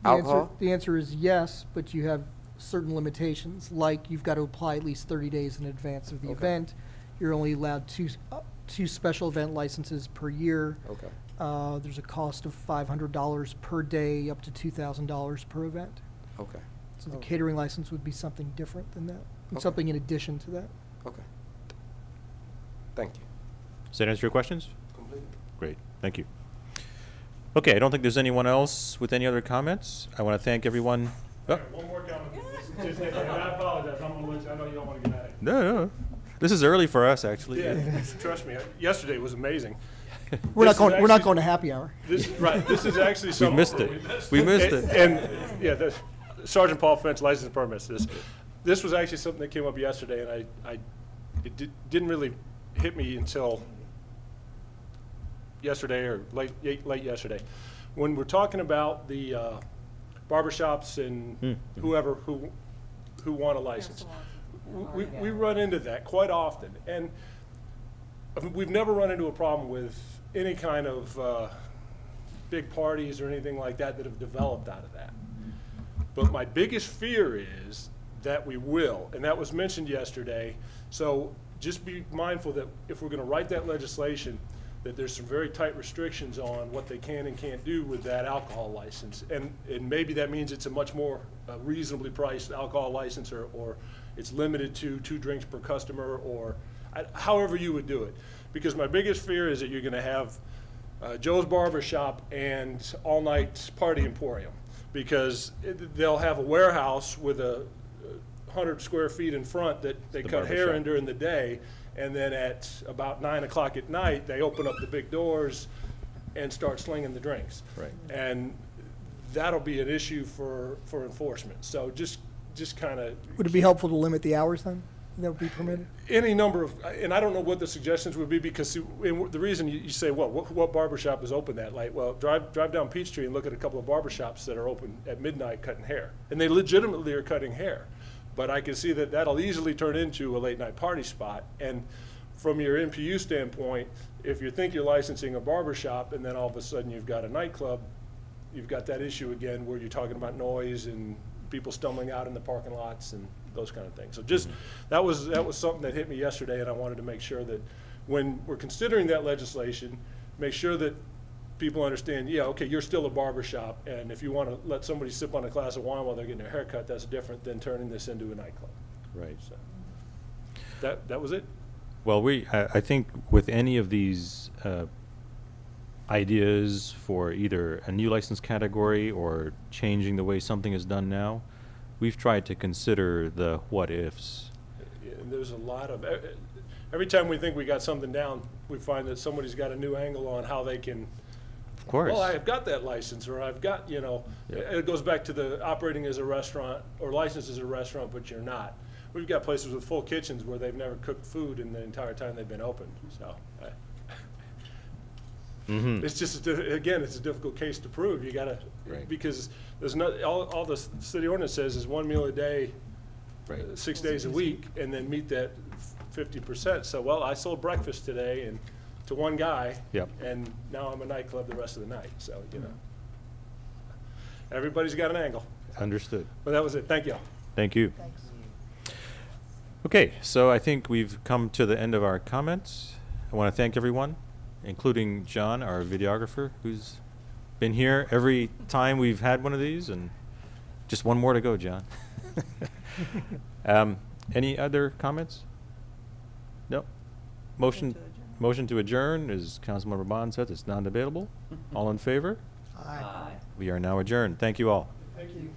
alcohol? The answer is yes, but you have certain limitations, like you've got to apply at least 30 days in advance of the Okay. event. You're only allowed two special event licenses per year. Okay, There's a cost of $500 per day, up to $2,000 per event. okay, So the Okay. catering license would be something different than that, Okay. something in addition to that. okay. Thank you. Does that answer your questions? Completely. Great, thank you. Okay, I don't think there's anyone else with any other comments. I want to thank everyone. Oh, One more comment. And I apologize, I'm gonna let you, I know you don't wanna get out of it. no. This is early for us, actually. Yeah, trust me, yesterday was amazing. We're This not is going. We're not actually- going to happy hour. This is actually We something. missed it. We missed it. And, yeah, the Sergeant Paul French, license permits, this was actually something that came up yesterday, and it didn't really hit me until yesterday or late yesterday. When we're talking about the barbershops and whoever who want a license, we run into that quite often. And we've never run into a problem with any kind of big parties or anything like that that have developed out of that. But my biggest fear is that we will, and that was mentioned yesterday. So just be mindful that if we're going to write that legislation, that there's some very tight restrictions on what they can and can't do with that alcohol license. And maybe that means it's a much more reasonably priced alcohol license, or it's limited to 2 drinks per customer, or however you would do it. Because my biggest fear is that you're going to have Joe's Barber Shop and All Night Party Emporium, because they'll have a warehouse with 100 square feet in front that they cut hair in during the day, and then at about 9 o'clock at night, they open up the big doors and start slinging the drinks. Right. And that'll be an issue for enforcement. So just kind of. Would it be helpful to limit the hours then? That would be permitted? Any number of, and I don't know what the suggestions would be, because the reason you say, well, what barbershop is open that late? Well, drive down Peachtree and look at a couple of barbershops that are open at midnight cutting hair. And they legitimately are cutting hair. But I can see that that'll easily turn into a late night party spot. And from your NPU standpoint, if you think you're licensing a barbershop and then all of a sudden you've got a nightclub, you've got that issue again where you're talking about noise and people stumbling out in the parking lots and those kind of things. So just, that was something that hit me yesterday, and I wanted to make sure that when we're considering that legislation, make sure that people understand, yeah, okay, you're still a barber shop, and if you want to let somebody sip on a glass of wine while they're getting their hair cut, that's different than turning this into a nightclub. Right. So that was it. Well, I think with any of these ideas for either a new license category or changing the way something is done now, we've tried to consider the what ifs. And there's a lot of, every time we think we got something down, we find that somebody's got a new angle on how they can. Of course. Well, I've got that license, or I've got, Yeah. It goes back to the operating as a restaurant or licensed as a restaurant, but you're not. We've got places with full kitchens where they've never cooked food in the entire time they've been open. So it's just, again, it's a difficult case to prove. You gotta, because there's not, all the city ordinance says is 1 meal a day, 6 days a week, and then meet that 50%. So, well, I sold breakfast today and to one guy, and now I'm a nightclub the rest of the night. So, everybody's got an angle. Understood. But that was it. Thank you all. Thank you. Thanks. Okay, so I think we've come to the end of our comments. I want to thank everyone, including John, our videographer, who's been here every time we've had one of these, and just one more to go, John. Any other comments? No? Motion to adjourn, as Councilmember Bond says, it's non-debatable. All in favor? Aye. We are now adjourned. Thank you all. Thank you.